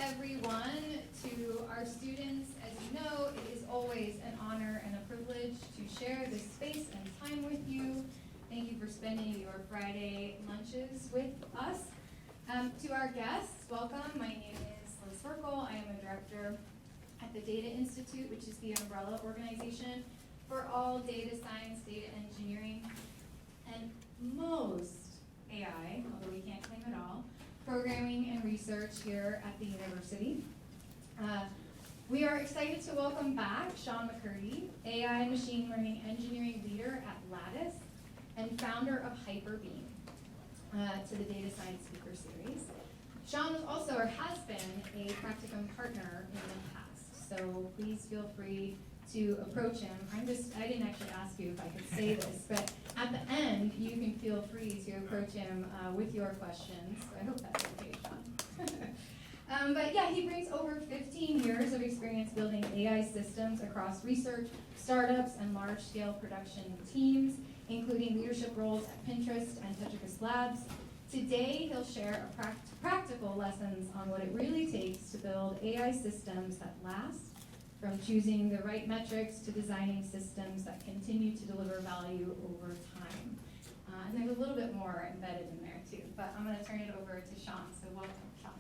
everyone. To our students, as you know, it is always an honor and a privilege to share this space and time with you. Thank you for spending your Friday lunches with us. To our guests, welcome. My name is Liz Ferkel. I am a director at the Data Institute, which is the umbrella organization for all data science, data engineering, and most AI, although we can't claim it all, programming and research here at the university. We are excited to welcome back Sean McCurdy, AI and machine learning engineering leader at Lattice and founder of hyprbm, to the Data Science Speaker Series. Sean was also, or has been, a practicum partner in the past, so please feel free to approach him. I didn't actually ask you if I could say this, but at the end, you can feel free to approach him with your questions. So I hope that's okay, Sean. But yeah, he brings over 15 years of experience building AI systems across research, startups, and large-scale production teams, including leadership roles at Pinterest and Tetricus Labs. Today, he'll share practical lessons on what it really takes to build AI systems that last, from choosing the right metrics to designing systems that continue to deliver value over time. And there's a little bit more embedded in there too, but I'm going to turn it over to Sean, so welcome, Sean.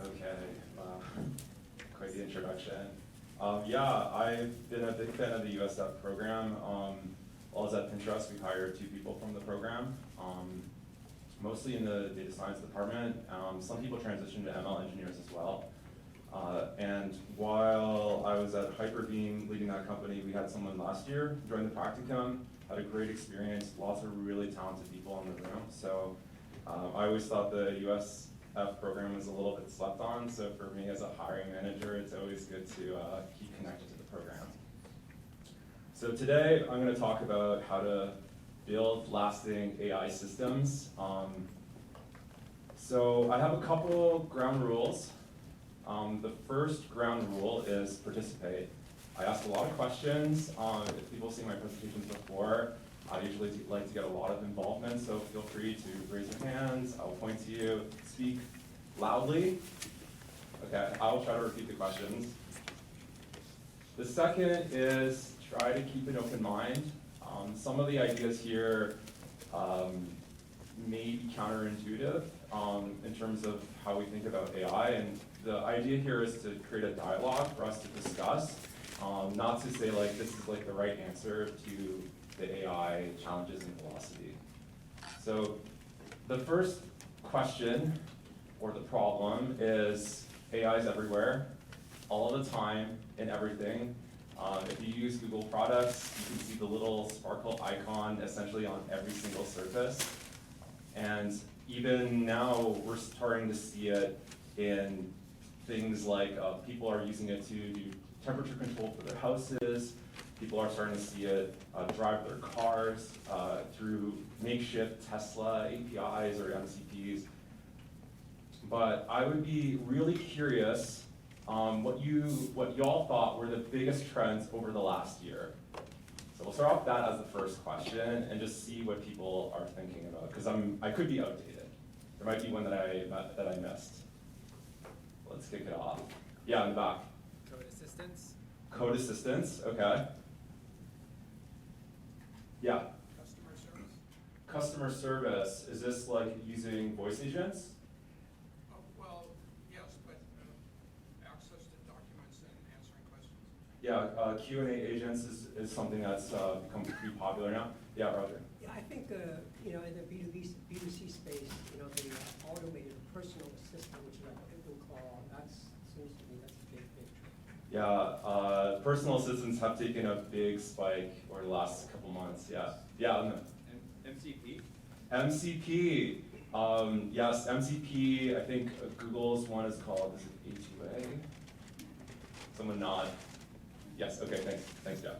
Okay, wow, quite the introduction. Yeah, I've been a big fan of the USF program. While I was at Pinterest, we hired 2 people from the program. Mostly in the data science department. Some people transitioned to ML engineers as well. And while I was at hyprbm leading that company, we had someone last year join the practicum, had a great experience, lots of really talented people in the room. So I always thought the USF program was a little bit slept on, so for me as a hiring manager, it's always good to keep connected to the program. So today I'm going to talk about how to build lasting AI systems. So I have a couple ground rules. The first ground rule is participate. I ask a lot of questions. If people see my presentations before, I usually like to get a lot of involvement, so feel free to raise your hands. I'll point to you, speak loudly. Okay, I'll try to repeat the questions. The second is try to keep an open mind. Some of the ideas here may be counterintuitive in terms of how we think about AI, and the idea here is to create a dialogue for us to discuss, not to say like this is like the right answer to the AI challenges and velocity. So the first question or the problem is AI is everywhere, all of the time, in everything. If you use Google products, you can see the little sparkle icon essentially on every single surface. And even now, we're starting to see it in things like people are using it to do temperature control for their houses. People are starting to see it drive their cars through makeshift Tesla APIs or MCPs. But I would be really curious what y'all thought were the biggest trends over the last year. So we'll start off that as the first question and just see what people are thinking about, because I could be outdated. There might be one that I missed. Let's kick it off. Yeah, in the back. Code assistance. Code assistance, okay. Yeah. Customer service. Customer service, is this like using voice agents? Well, yes, but access to documents and answering questions. Yeah, Q&A agents is something that's become pretty popular now. Yeah, Roger. Yeah, I think in the B2C space, the automated personal assistant, which is like what people call, that seems to me that's a big trend. Yeah, personal assistants have taken a big spike over the last couple months. Yeah, yeah. MCP. MCP. Yes, MCP. I think Google's one is called A2A. Someone nod. Yes. Okay. Thanks, Jeff.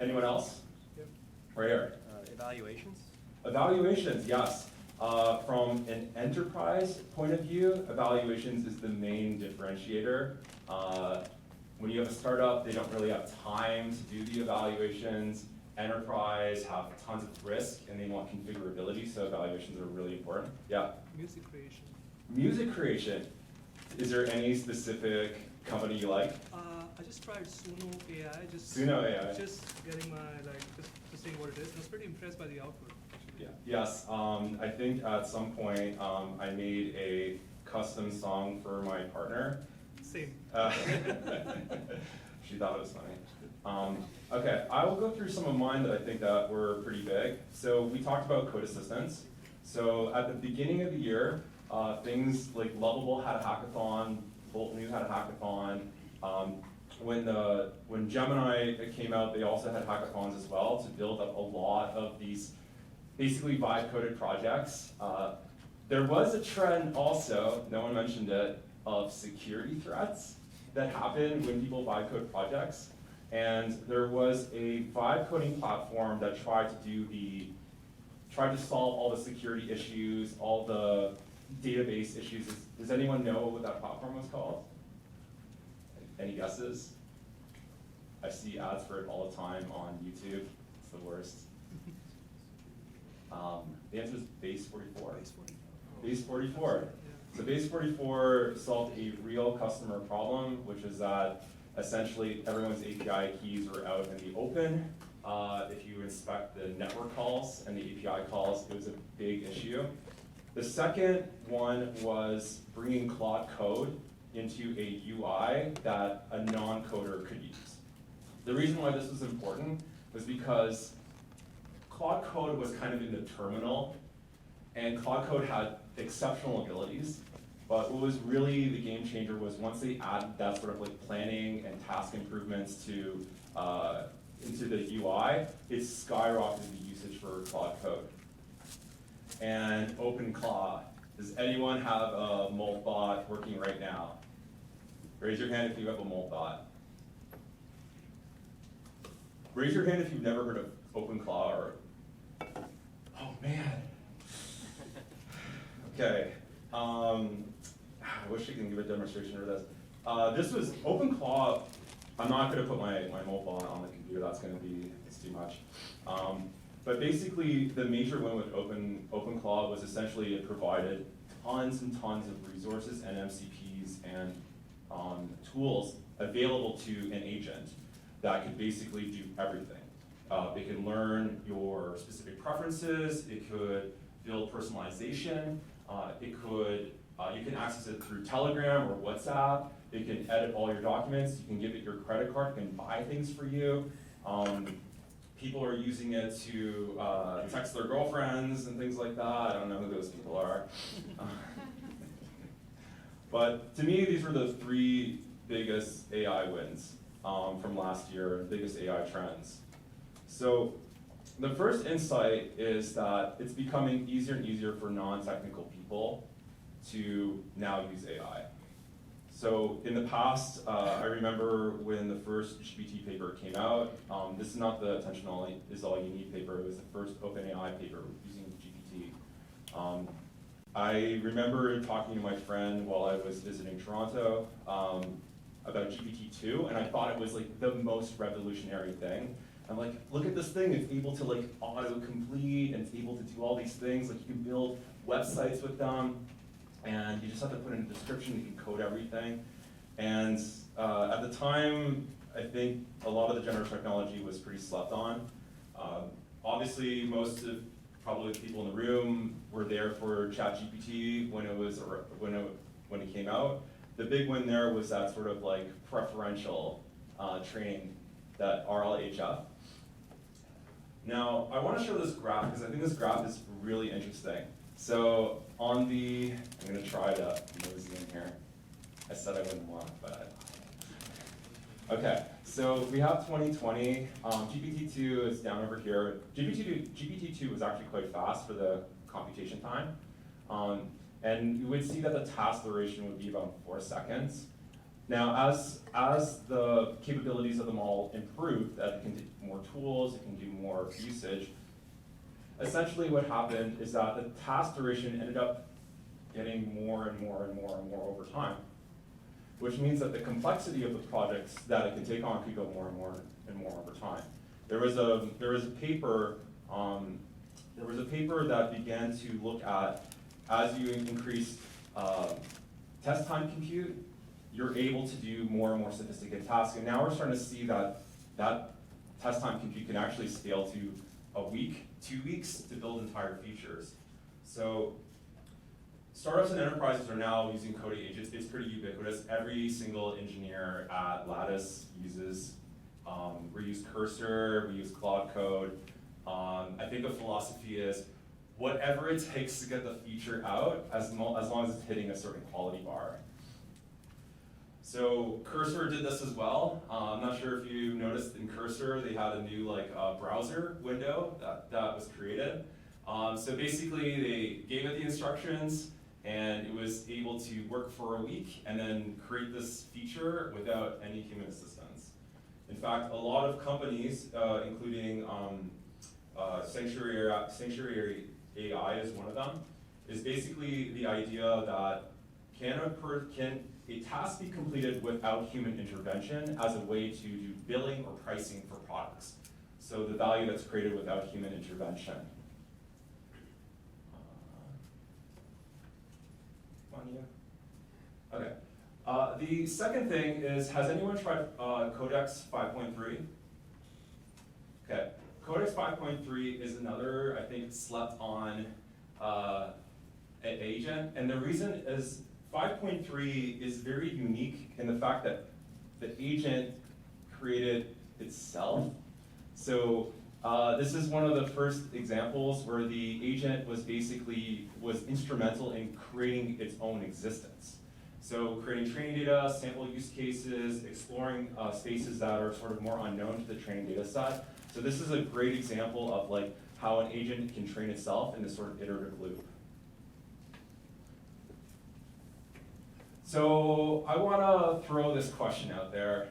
Anyone else? Yep. Right here. Evaluations? Evaluations, yes. From an enterprise point of view, evaluations is the main differentiator. When you have a startup, they don't really have time to do the evaluations, enterprise have tons of risk and they want configurability, so evaluations are really important. Yeah? Music creation. Music creation. Is there any specific company you like? I just tried Suno AI. Suno AI. Just getting my just seeing what it is. I was pretty impressed by the output. Actually. Yeah. Yes. I think at some point I made a custom song for my partner. Same. She thought it was funny. Okay, I will go through some of mine that I think that were pretty big. So we talked about code assistance. So at the beginning of the year, things like Lovable had a hackathon, Bolt New had a hackathon. When Gemini came out, they also had hackathons as well to build up a lot of these basically vibe-coded projects. There was a trend also, no one mentioned it, of security threats that happen when people vibe code projects. And there was a vibe coding platform that tried to solve all the security issues, all the database issues. Does anyone know what that platform was called? Any guesses? I see ads for it all the time on YouTube. It's the worst. The answer is Base 44. Base 44. Base 44. Yeah. So Base 44 solved a real customer problem, which is that essentially everyone's API keys were out in the open. If you inspect the network calls and the API calls, it was a big issue. The second one was bringing Claude Code into a UI that a non-coder could use. The reason why this was important was because Claude Code was kind of in the terminal, and Claude Code had exceptional abilities, but what was really the game changer was once they added that sort of like planning and task improvements to into the UI, it skyrocketed the usage for Claude Code. And OpenClaw. Does anyone have a Moltbot working right now? Raise your hand if you have a Moltbot. Raise your hand if you've never heard of OpenClaw or, oh man. Okay, I wish I could give a demonstration of this. This was OpenClaw. I'm not gonna put my Moltbot on the computer, it's too much. But basically, the major win with OpenClaw was essentially it provided tons and tons of resources and MCPs and tools available to an agent that could basically do everything. It can learn your specific preferences, it could build personalization, you can access it through Telegram or WhatsApp, it can edit all your documents, you can give it your credit card, it can buy things for you. People are using it to text their girlfriends and things like that. I don't know who those people are. But to me, these were the three biggest AI wins from last year, biggest AI trends. So the first insight is that it's becoming easier and easier for non-technical people to now use AI. So in the past, I remember when the first GPT paper came out, this is not the attention is all you need paper, it was the first OpenAI paper using GPT. I remember talking to my friend while I was visiting Toronto about GPT-2, and I thought it was like the most revolutionary thing. I'm like, look at this thing, it's able to like auto-complete, and it's able to do all these things, like you can build websites with them, and you just have to put in a description, you can code everything. And at the time, I think a lot of the generative technology was pretty slept on. Obviously, most of probably the people in the room were there for ChatGPT when it came out. The big win there was that sort of like preferential training, that RLHF. Now, I want to show this graph because I think this graph is really interesting. So on the, I'm going to try to mosey in here. I said I wouldn't want, but okay. So we have 2020. GPT-2 is down over here. GPT-2 was actually quite fast for the computation time. And you would see that the task duration would be about 4 seconds. Now, as the capabilities of them all improved, that it can do more tools, it can do more usage, essentially what happened is that the task duration ended up getting more and more and more and more over time, which means that the complexity of the projects that it can take on could go more and more and more over time. There was a paper that began to look at, as you increase test time compute, you're able to do more and more sophisticated tasks. And now we're starting to see that test time compute can actually scale to a week, 2 weeks to build entire features. So startups and enterprises are now using coding agents. It's pretty ubiquitous. Every single engineer at Lattice uses, we use Cursor, we use Claude Code. I think the philosophy is whatever it takes to get the feature out, as long as it's hitting a certain quality bar. So Cursor did this as well. I'm not sure if you noticed in Cursor, they had a new browser window that was created. So basically they gave it the instructions and it was able to work for a week and then create this feature without any human assistance. In fact, a lot of companies, including Sanctuary AI is one of them, is basically the idea that can a task be completed without human intervention as a way to do billing or pricing for products? So the value that's created without human intervention. Okay. The second thing is, has anyone tried Codex 5.3? Okay. Codex 5.3 is another, I think, slept on agent, and the reason is 5.3 is very unique in the fact that the agent created itself. So this is one of the first examples where the agent was instrumental in creating its own existence. So creating training data, sample use cases, exploring spaces that are sort of more unknown to the training data set. So this is a great example of how an agent can train itself in this sort of iterative loop. So I want to throw this question out there.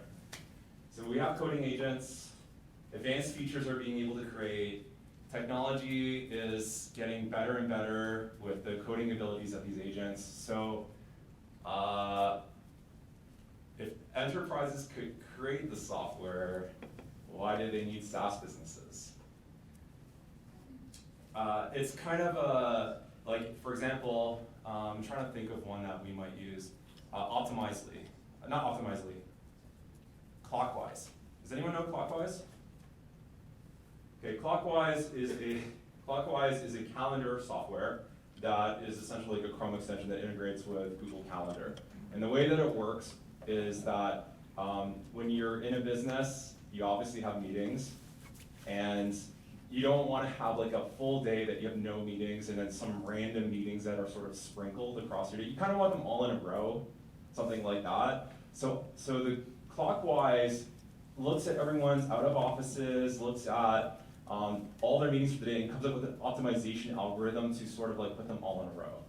So we have coding agents, advanced features are being able to create, technology is getting better and better with the coding abilities of these agents. So if enterprises could create the software, why do they need SaaS businesses? It's kind of for example, I'm trying to think of one that we might use. Optimizely, not Optimizely, Clockwise. Does anyone know Clockwise? Okay, Clockwise is a calendar software that is essentially like a Chrome extension that integrates with Google Calendar. And the way that it works is that when you're in a business, you obviously have meetings, and you don't want to have a full day that you have no meetings and then some random meetings that are sort of sprinkled across your day. You kind of want them all in a row, something like that. So the Clockwise looks at everyone's out of offices, looks at all their meetings for the day, and comes up with an optimization algorithm to sort of put them all in a row.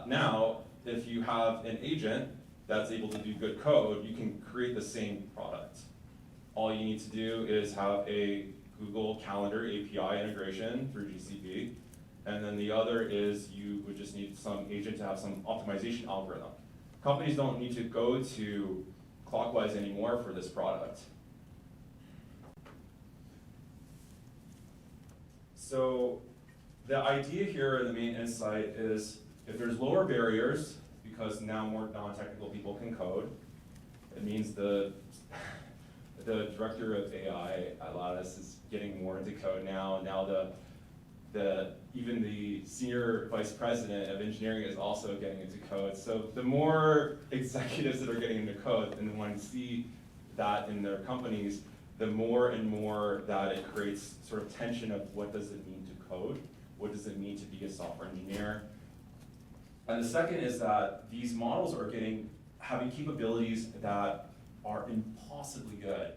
Now, if you have an agent that's able to do good code, you can create the same product. All you need to do is have a Google Calendar API integration through GCP, and then the other is you would just need some agent to have some optimization algorithm. Companies don't need to go to Clockwise anymore for this product. So the idea here, the main insight is if there's lower barriers, because now more non-technical people can code, it means the director of AI at Lattice is getting more into code now. Now even the senior vice president of engineering is also getting into code. So the more executives that are getting into code and want to see that in their companies, the more and more that it creates sort of tension of what does it mean to code? What does it mean to be a software engineer? And the second is that these models are having capabilities that are impossibly good.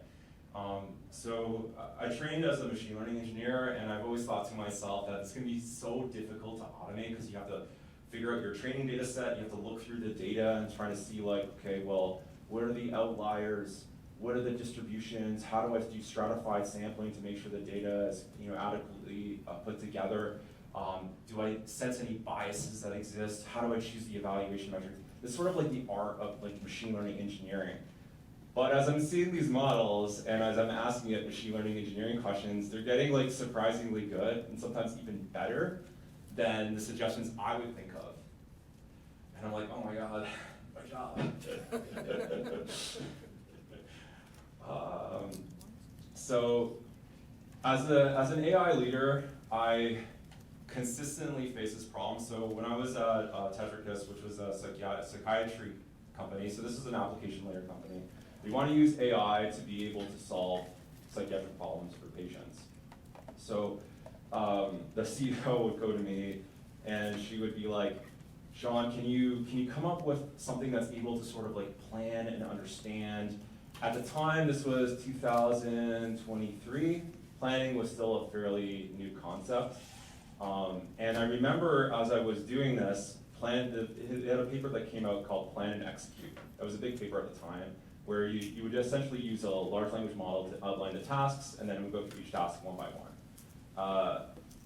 So I trained as a machine learning engineer, and I've always thought to myself that it's going to be so difficult to automate because you have to figure out your training data set, you have to look through the data and try to see okay, well, what are the outliers? What are the distributions? How do I do stratified sampling to make sure the data is adequately put together? Do I sense any biases that exist? How do I choose the evaluation metric? It's sort of like the art of machine learning engineering. But as I'm seeing these models and as I'm asking it machine learning engineering questions, they're getting like surprisingly good and sometimes even better than the suggestions I would think of. And I'm like, oh my God, my job. So as an AI leader, I consistently face this problem. So when I was at Tetricus, which was a psychiatry company, so this is an application layer company, we want to use AI to be able to solve psychiatric problems for patients. So the CEO would go to me and she would be like, Sean, can you come up with something that's able to sort of like plan and understand? At the time, this was 2023. Planning was still a fairly new concept. And I remember as I was doing this, it had a paper that came out called Plan and Execute. That was a big paper at the time, where you would essentially use a large language model to outline the tasks, and then it would go through each task one by one.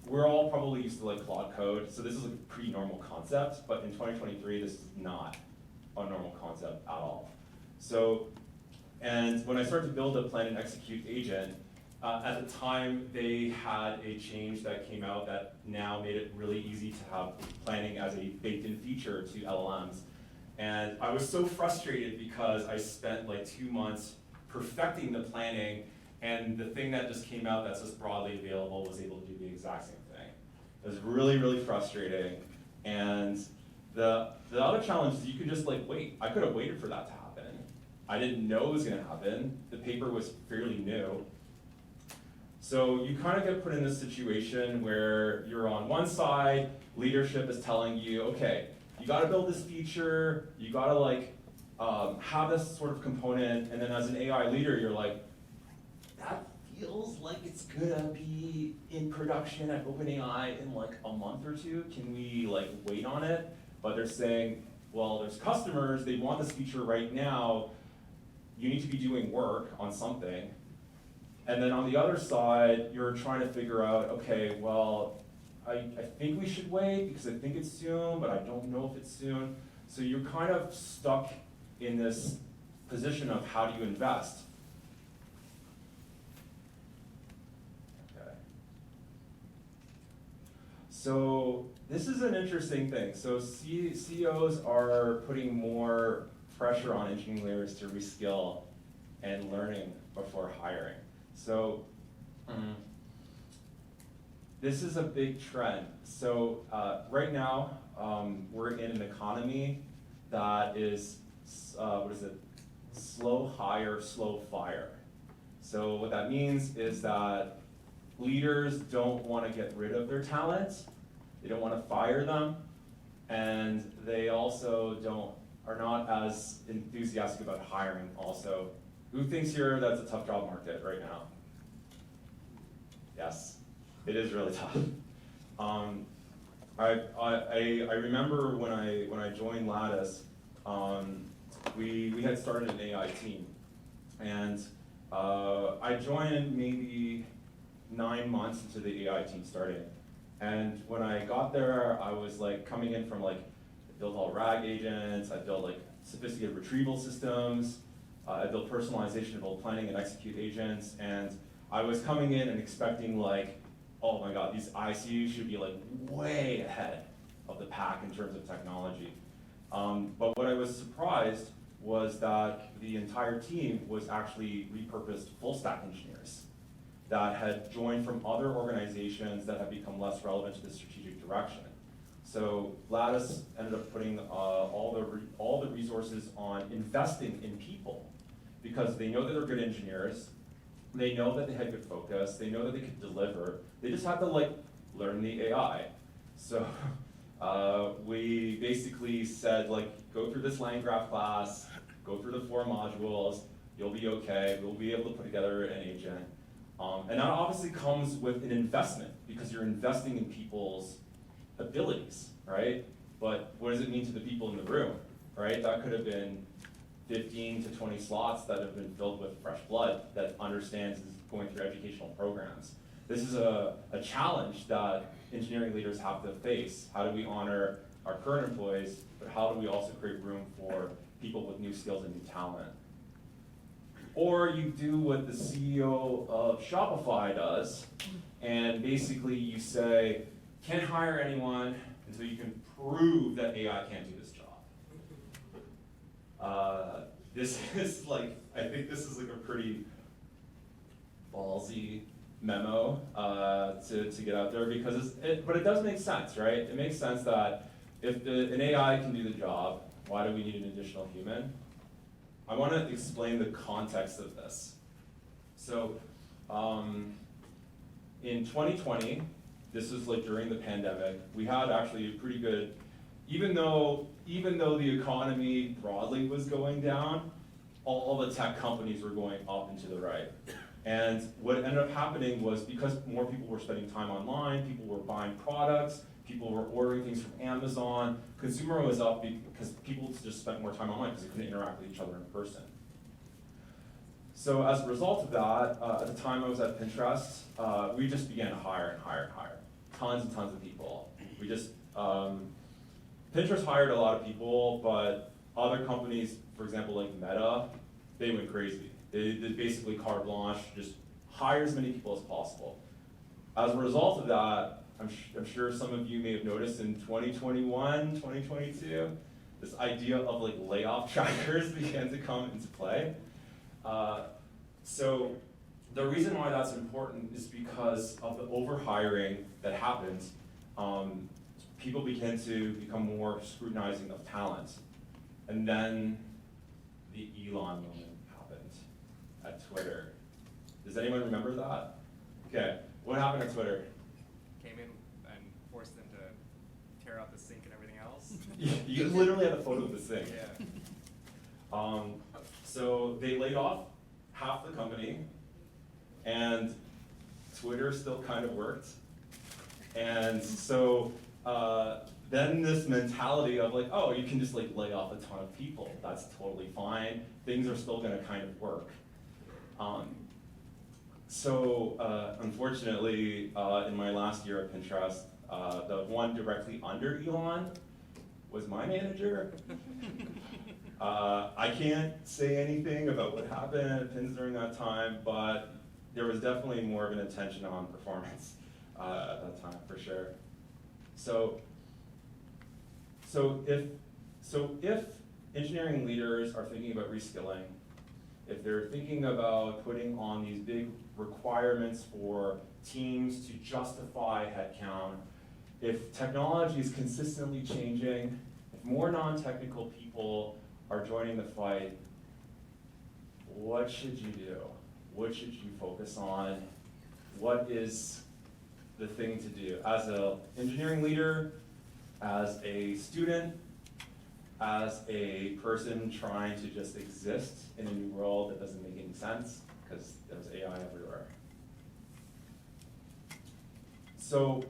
We're all probably used to like Claude code, so this is a pretty normal concept, but in 2023, this is not a normal concept at all. So, and when I started to build a Plan and Execute agent, at the time, they had a change that came out that now made it really easy to have planning as a baked-in feature to LLMs. And I was so frustrated because I spent like 2 months perfecting the planning, and the thing that just came out that's just broadly available was able to do the exact same thing. It was really, really frustrating. And the other challenge is you could just like wait. I could have waited for that to happen. I didn't know it was gonna happen. The paper was fairly new. So you kind of get put in this situation where you're on one side, leadership is telling you, okay, you gotta build this feature, you gotta like have this sort of component, and then as an AI leader, you're like, that feels like it's gonna be in production at OpenAI in like a month or two. Can we like wait on it? But they're saying, well, there's customers, they want this feature right now, you need to be doing work on something. And then on the other side, you're trying to figure out, okay, well, I think we should wait because I think it's soon, but I don't know if it's soon. So you're kind of stuck in this position of how do you invest? Okay. So this is an interesting thing. So CEOs are putting more pressure on engineering leaders to reskill and learning before hiring. So this is a big trend. So right now, we're in an economy that is, slow hire, slow fire. So what that means is that leaders don't want to get rid of their talent, they don't want to fire them, and they also are not as enthusiastic about hiring also. Who thinks here that's a tough job market right now? Yes, it is really tough. I remember when I joined Lattice, we had started an AI team, and I joined maybe 9 months into the AI team starting. And when I got there, I was like coming in from like, I built all RAG agents, I built like sophisticated retrieval systems, I built personalization of both planning and execute agents, and I was coming in and expecting like, oh my God, these ICUs should be like way ahead of the pack in terms of technology. But what I was surprised was that the entire team was actually repurposed full stack engineers that had joined from other organizations that had become less relevant to the strategic direction. So Lattice ended up putting all the resources on investing in people because they know that they're good engineers, they know that they had good focus, they know that they could deliver, they just had to like learn the AI. So we basically said like, go through this LangGraph class, go through the 4 modules, you'll be okay, we'll be able to put together an agent. And that obviously comes with an investment because you're investing in people's abilities, right? But what does it mean to the people in the room, right? That could have been 15 to 20 slots that have been filled with fresh blood that understands is going through educational programs. This is a challenge that engineering leaders have to face. How do we honor our current employees, but how do we also create room for people with new skills and new talent? Or you do what the CEO of Shopify does, and basically you say, can't hire anyone until you can prove that AI can't do this job. This is like, I think this is like a pretty ballsy memo to get out there, because but it does make sense, right? It makes sense that if an AI can do the job, why do we need an additional human? I want to explain the context of this. So, in 2020, this was like during the pandemic, we had actually a pretty good, even though the economy broadly was going down, all the tech companies were going up and to the right. And what ended up happening was, because more people were spending time online, people were buying products, people were ordering things from Amazon, consumer was up because people just spent more time online because they couldn't interact with each other in person. So as a result of that, at the time I was at Pinterest, we just began to hire and hire and hire. Tons and tons of people. We just, Pinterest hired a lot of people, but other companies, for example, like Meta, they went crazy. They basically carte blanche, just hire as many people as possible. As a result of that, I'm sure some of you may have noticed in 2021, 2022, this idea of like layoff trackers began to come into play. So the reason why that's important is because of the overhiring that happened. People began to become more scrutinizing of talent. And then the Elon moment happened at Twitter. Does anyone remember that? Okay, what happened at Twitter? Came in and forced them to tear out the sink and everything else. You literally had a photo of the sink. Yeah. So they laid off half the company, and Twitter still kind of worked. And so then this mentality of like, oh, you can just like lay off a ton of people. That's totally fine. Things are still gonna kind of work. Unfortunately, in my last year at Pinterest, the one directly under Elon was my manager. I can't say anything about what happened at Pins during that time, but there was definitely more of an attention on performance at that time, for sure. So if engineering leaders are thinking about reskilling, if they're thinking about putting on these big requirements for teams to justify headcount, if technology is consistently changing, if more non-technical people are joining the fight, what should you do? What should you focus on? What is the thing to do? As an engineering leader, as a student, as a person trying to just exist in a new world that doesn't make any sense because there's AI everywhere. So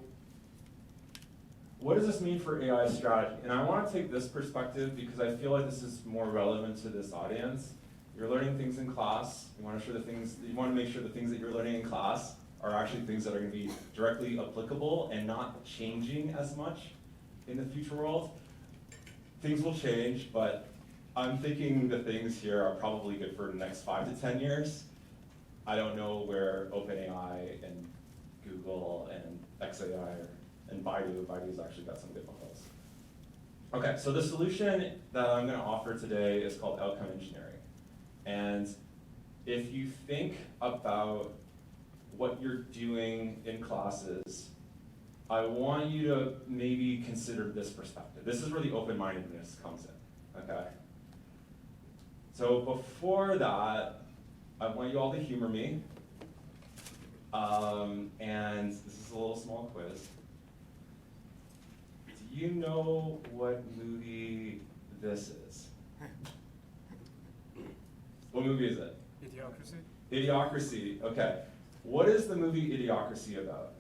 what does this mean for AI strategy? And I want to take this perspective because I feel like this is more relevant to this audience. You're learning things in class. You want to make sure the things that you're learning in class are actually things that are going to be directly applicable and not changing as much in the future world. Things will change, but I'm thinking the things here are probably good for the next 5 to 10 years. I don't know where OpenAI and Google and XAI and Baidu's actually got some good models. Okay, so the solution that I'm going to offer today is called outcome engineering. And if you think about what you're doing in classes, I want you to maybe consider this perspective. This is where the open-mindedness comes in, okay? So before that, I want you all to humor me. And this is a little small quiz. Do you know what movie this is? What movie is it? Idiocracy? Idiocracy, okay. What is the movie Idiocracy about?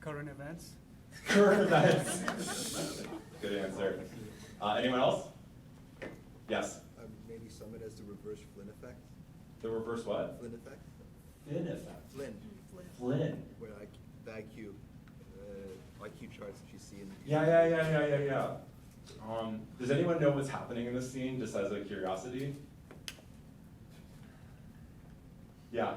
Current events? Current events. Good answer. Anyone else? Yes. Maybe sum it as the reverse Flynn effect. The reverse what? Flynn effect. Flynn effect. Flynn. Flynn. Where the IQ charts that you see in. Yeah. Does anyone know what's happening in this scene, just as a curiosity? Yeah.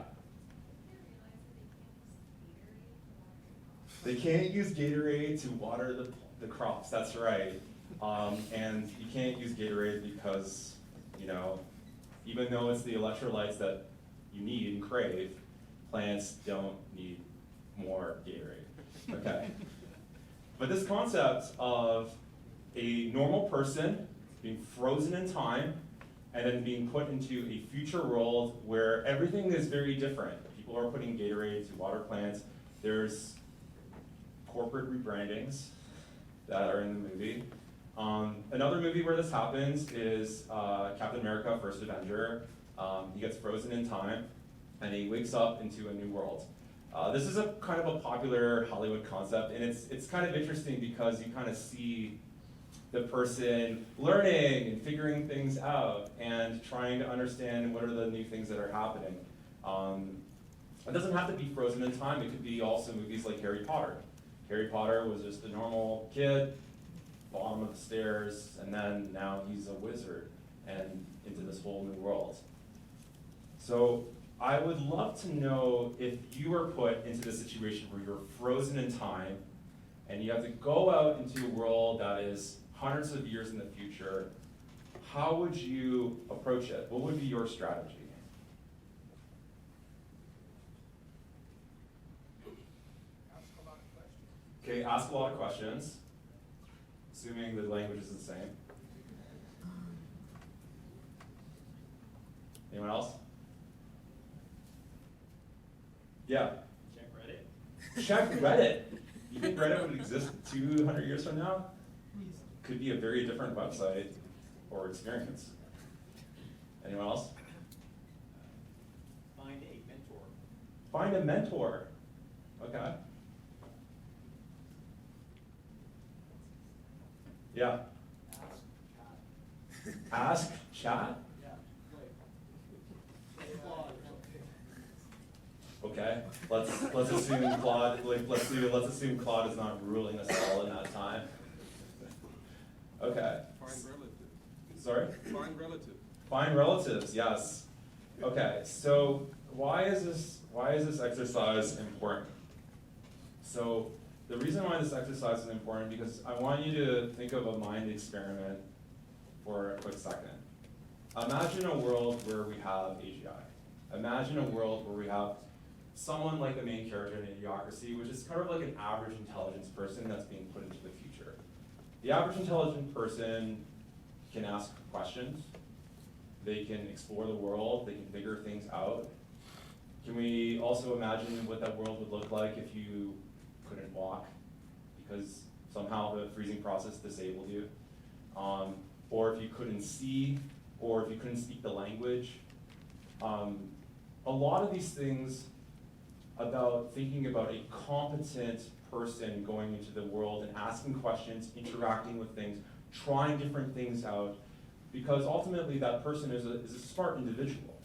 They can't use Gatorade to water the crops, that's right. And you can't use Gatorade because, you know, even though it's the electrolytes that you need and crave, plants don't need more Gatorade, okay? But this concept of a normal person being frozen in time and then being put into a future world where everything is very different. People are putting Gatorade to water plants. There's corporate rebrandings that are in the movie. Another movie where this happens is Captain America: First Avenger. He gets frozen in time and he wakes up into a new world. This is a kind of a popular Hollywood concept, and it's kind of interesting because you kind of see the person learning and figuring things out and trying to understand what are the new things that are happening. It doesn't have to be frozen in time. It could be also movies like Harry Potter. Harry Potter was just a normal kid, bottom of the stairs, and then now he's a wizard and into this whole new world. So I would love to know if you were put into the situation where you're frozen in time and you have to go out into a world that is hundreds of years in the future, how would you approach it? What would be your strategy? Ask a lot of questions. Okay, ask a lot of questions, assuming the language is the same. Anyone else? Yeah. Check Reddit. Check Reddit. You think Reddit would exist 200 years from now? Could be a very different website or experience. Anyone else? Find a mentor. Find a mentor. Okay. Yeah. Ask chat. Ask chat? Yeah. Claude. Okay. Let's assume Claude let's assume Claude is not ruling us all in that time. Okay. Find relatives. Sorry? Find relatives. Find relatives, yes. Okay, so why is this exercise important? So the reason why this exercise is important because I want you to think of a mind experiment for a quick second. Imagine a world where we have AGI. Imagine a world where we have someone like the main character in Idiocracy, which is kind of like an average intelligence person that's being put into the future. The average intelligent person can ask questions, they can explore the world, they can figure things out. Can we also imagine what that world would look like if you couldn't walk because somehow the freezing process disabled you? Or if you couldn't see, or if you couldn't speak the language. A lot of these things about thinking about a competent person going into the world and asking questions, interacting with things, trying different things out, because ultimately that person is a smart individual.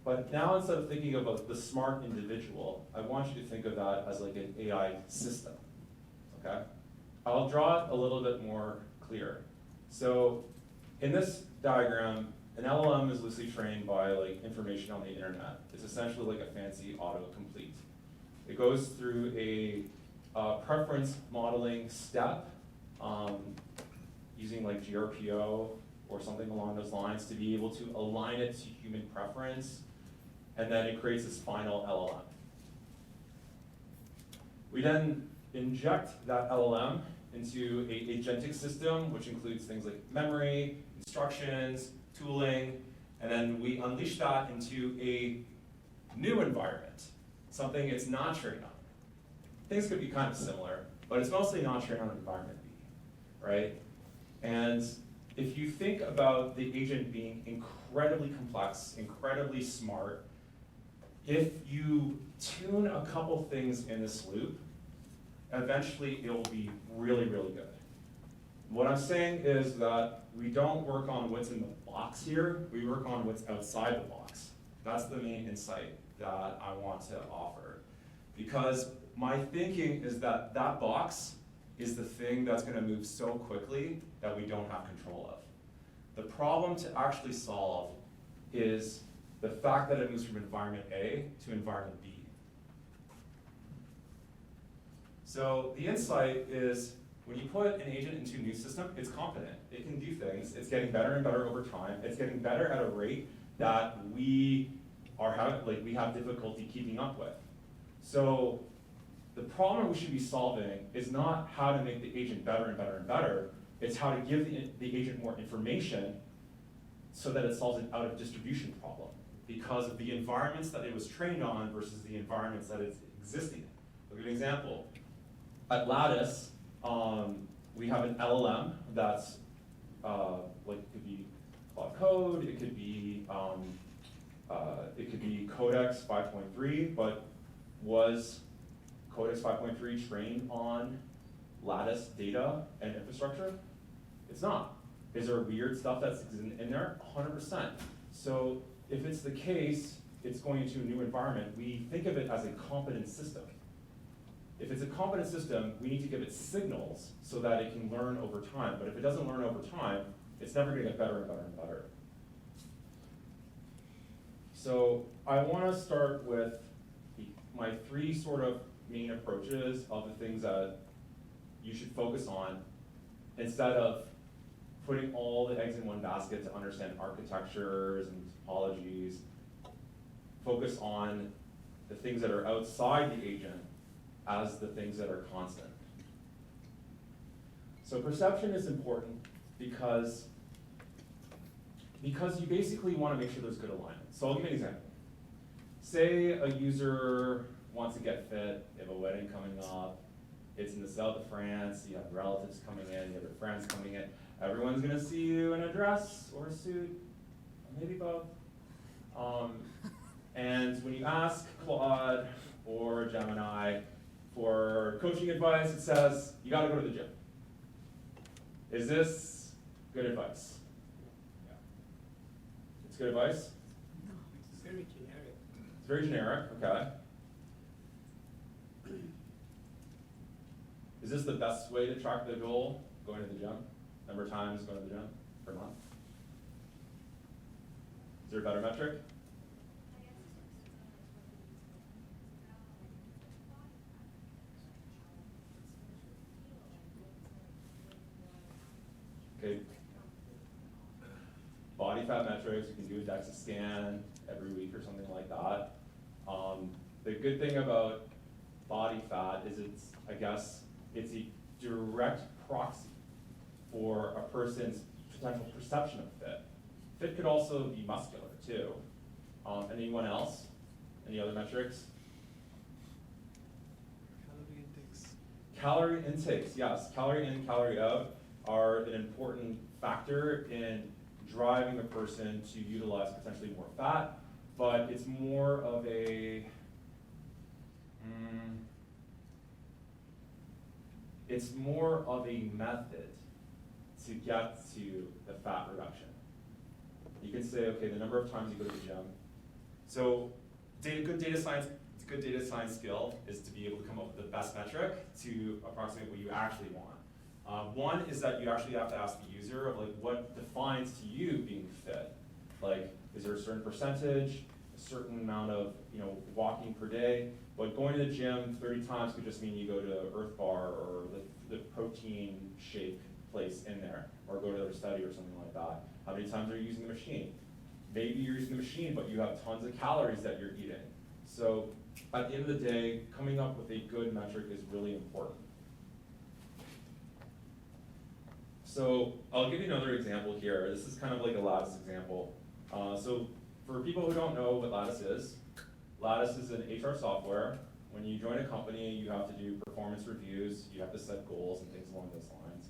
But now instead of thinking about the smart individual, I want you to think of that as like an AI system, okay? I'll draw it a little bit more clear. So in this diagram, an LLM is loosely trained by like information on the internet. It's essentially like a fancy autocomplete. It goes through a preference modeling step using like GRPO or something along those lines to be able to align it to human preference, and then it creates this final LLM. We then inject that LLM into a agentic system, which includes things like memory, instructions, tooling, and then we unleash that into a new environment, something it's not trained on. Things could be kind of similar, but it's mostly not trained on environment B, right? And if you think about the agent being incredibly complex, incredibly smart, if you tune a couple things in this loop, eventually it will be really, really good. What I'm saying is that we don't work on what's in the box here, we work on what's outside the box. That's the main insight that I want to offer. Because my thinking is that that box is the thing that's gonna move so quickly that we don't have control of. The problem to actually solve is the fact that it moves from environment A to environment B. So the insight is when you put an agent into a new system, it's competent. It can do things. It's getting better and better over time. It's getting better at a rate that we have difficulty keeping up with. So the problem we should be solving is not how to make the agent better and better and better. It's how to give the agent more information so that it solves an out of distribution problem because of the environments that it was trained on versus the environments that it's existing in. Look at an example. At Lattice, we have an LLM that's it could be Claude Code, it could be Codex 5.3, but was Codex 5.3 trained on Lattice data and infrastructure? It's not. Is there weird stuff that's in there? 100%. So if it's the case, it's going into a new environment, we think of it as a competent system. If it's a competent system, we need to give it signals so that it can learn over time. But if it doesn't learn over time, it's never gonna get better and better and better. So I wanna start with my three sort of main approaches of the things that you should focus on instead of putting all the eggs in one basket to understand architectures and topologies. Focus on the things that are outside the agent as the things that are constant. So perception is important because you basically want to make sure there's good alignment. So I'll give you an example. Say a user wants to get fit, they have a wedding coming up, it's in the south of France, you have relatives coming in, you have your friends coming in, everyone's gonna see you in a dress or a suit, or maybe both. And when you ask Claude or Gemini for coaching advice, it says, you gotta go to the gym. Is this good advice? Yeah. It's good advice? No, it's very generic. It's very generic, okay. Is this the best way to track the goal, going to the gym? Number of times going to the gym per month? Is there a better metric? Okay. Body fat metrics, you can do a DEXA scan every week or something like that. The good thing about body fat is it's a direct proxy for a person's potential perception of fit. Fit could also be muscular too. Anyone else? Any other metrics? Calorie intakes. Calorie intakes, yes. Calorie in, calorie out are an important factor in driving a person to utilize potentially more fat, but it's more of a, method to get to the fat reduction. You can say, okay, the number of times you go to the gym. So good data science skill is to be able to come up with the best metric to approximate what you actually want. One is that you actually have to ask the user of what defines to you being fit. Like, is there a certain percentage, a certain amount of walking per day? But going to the gym 30 times could just mean you go to Earth Bar or the protein shake place in there, or go to their study or something like that. How many times are you using the machine? Maybe you're using the machine, but you have tons of calories that you're eating. So at the end of the day, coming up with a good metric is really important. So I'll give you another example here. This is kind of like a Lattice example. So for people who don't know what Lattice is an HR software. When you join a company, you have to do performance reviews, you have to set goals and things along those lines.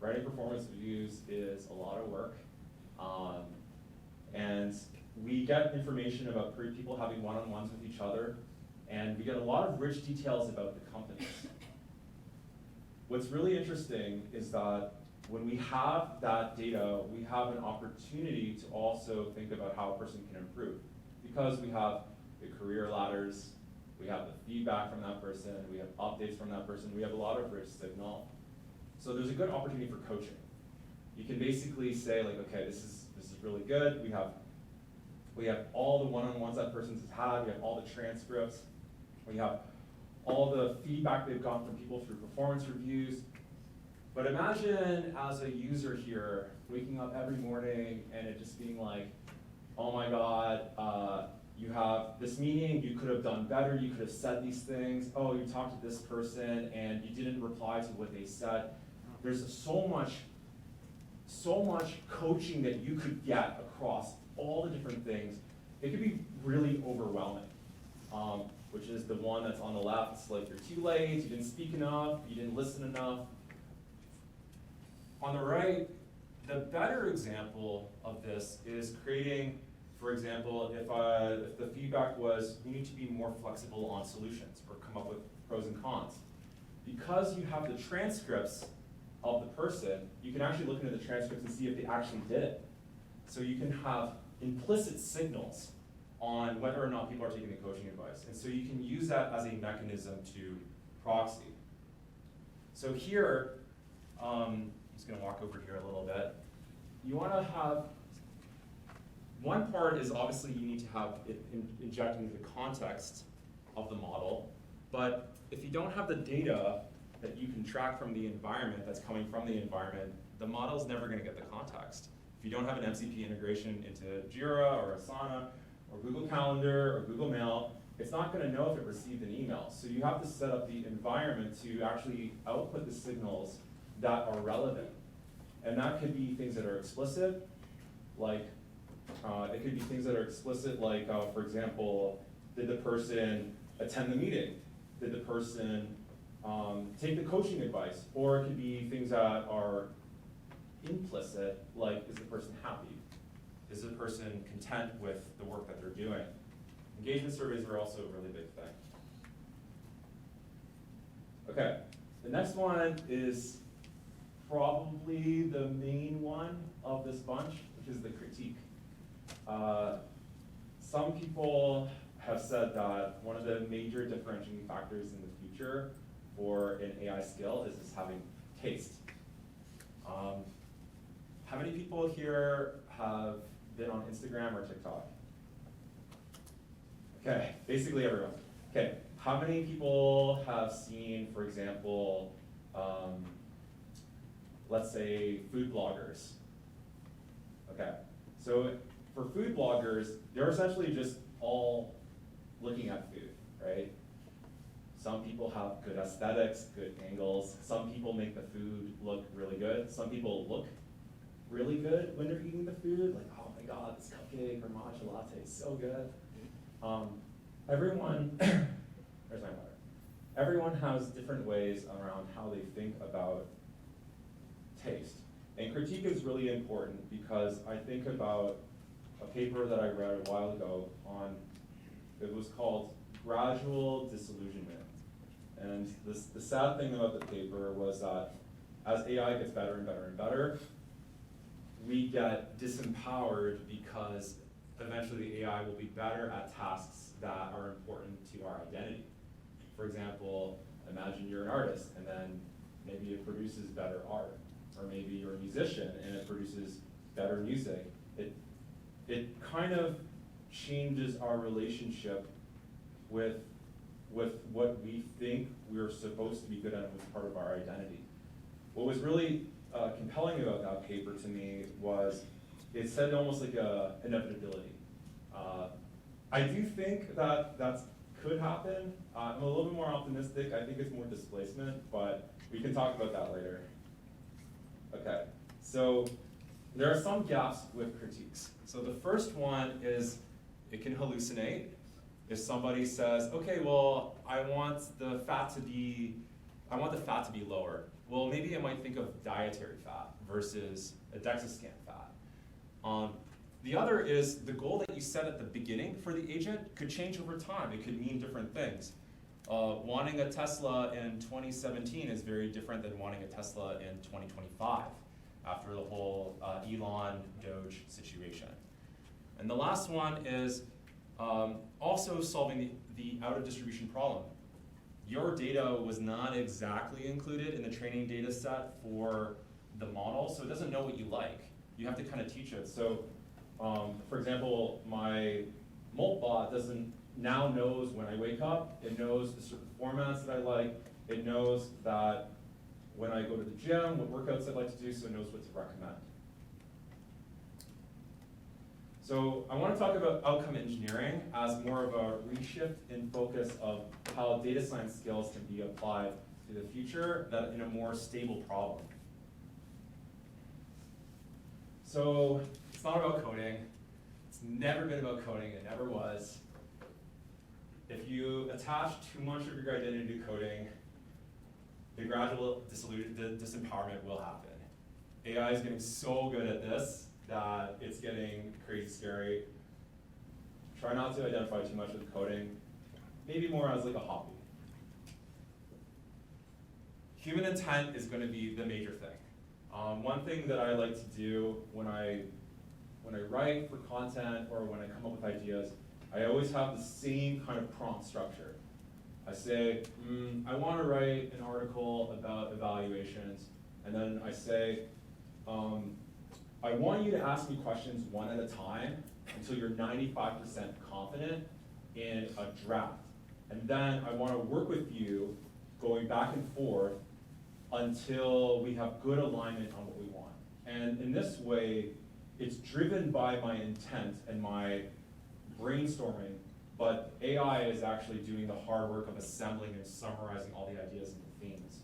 Writing performance reviews is a lot of work. And we get information about people having one-on-ones with each other, and we get a lot of rich details about the companies. What's really interesting is that when we have that data, we have an opportunity to also think about how a person can improve. Because we have the career ladders, we have the feedback from that person, we have updates from that person, we have a lot of rich signal. So there's a good opportunity for coaching. You can basically say like, okay, this is really good. We have all the one-on-ones that person's had, we have all the transcripts, we have all the feedback they've gotten from people through performance reviews. But imagine as a user here, waking up every morning and it just being like, oh my God, you have this meeting, you could have done better, you could have said these things, oh, you talked to this person and you didn't reply to what they said. There's so much coaching that you could get across all the different things. It could be really overwhelming, which is the one that's on the left. It's like you're too late, you didn't speak enough, you didn't listen enough. On the right, the better example of this is creating, for example, if the feedback was you need to be more flexible on solutions or come up with pros and cons. Because you have the transcripts of the person, you can actually look into the transcripts and see if they actually did it. So you can have implicit signals on whether or not people are taking the coaching advice. And so you can use that as a mechanism to proxy. So here, I'm just gonna walk over here a little bit. You wanna have, one part is obviously you need to have it injected into the context of the model, but if you don't have the data that you can track from the environment that's coming from the environment, the model's never gonna get the context. If you don't have an MCP integration into Jira or Asana or Google Calendar or Google Mail, it's not gonna know if it received an email. So you have to set up the environment to actually output the signals that are relevant. And that could be things that are explicit, like, it could be things that are explicit, like, for example, did the person attend the meeting? Did the person take the coaching advice? Or it could be things that are implicit, like, is the person happy? Is the person content with the work that they're doing? Engagement surveys are also a really big thing. Okay, the next one is probably the main one of this bunch, which is the critique. Some people have said that one of the major differentiating factors in the future for an AI skill is just having taste. How many people here have been on Instagram or TikTok? Okay, basically everyone. Okay, how many people have seen, for example, let's say food bloggers? Okay, so for food bloggers, they're essentially just all looking at food, right? Some people have good aesthetics, good angles. Some people make the food look really good. Some people look really good when they're eating the food, like, oh my God, this cupcake or matcha latte is so good. Everyone, there's my water. Everyone has different ways around how they think about taste. And critique is really important because I think about a paper that I read a while ago on, it was called Gradual Disillusionment. And the sad thing about the paper was that as AI gets better and better and better, we get disempowered because eventually the AI will be better at tasks that are important to our identity. For example, imagine you're an artist and then maybe it produces better art. Or maybe you're a musician and it produces better music. It kind of changes our relationship with what we think we're supposed to be good at as part of our identity. What was really compelling about that paper to me was it said almost like a inevitability. I do think that could happen. I'm a little bit more optimistic. I think it's more displacement, but we can talk about that later. Okay, so there are some gaps with critiques. So the first one is it can hallucinate. If somebody says, okay, well, I want the fat to be lower. Well, maybe I might think of dietary fat versus a DEXA scan fat. The other is the goal that you set at the beginning for the agent could change over time. It could mean different things. Wanting a Tesla in 2017 is very different than wanting a Tesla in 2025 after the whole Elon Doge situation. And the last one is Also solving the out of distribution problem. Your data was not exactly included in the training data set for the model, so it doesn't know what you like. You have to kind of teach it. So, for example, my Moltbot now knows when I wake up, it knows the certain formats that I like, it knows that when I go to the gym, what workouts I'd like to do, so it knows what to recommend. So I want to talk about outcome engineering as more of a reshift in focus of how data science skills can be applied to the future that in a more stable problem. So it's not about coding. It's never been about coding. It never was. If you attach too much of your identity to coding, the gradual disempowerment will happen. AI is getting so good at this that it's getting crazy scary. Try not to identify too much with coding. Maybe more as like a hobby. Human intent is going to be the major thing. One thing that I like to do when I write for content or when I come up with ideas, I always have the same kind of prompt structure. I say, I want to write an article about evaluations, and then I say, I want you to ask me questions one at a time until you're 95% confident in a draft. And then I want to work with you going back and forth until we have good alignment on what we want. And in this way, it's driven by my intent and my brainstorming, but AI is actually doing the hard work of assembling and summarizing all the ideas and the themes.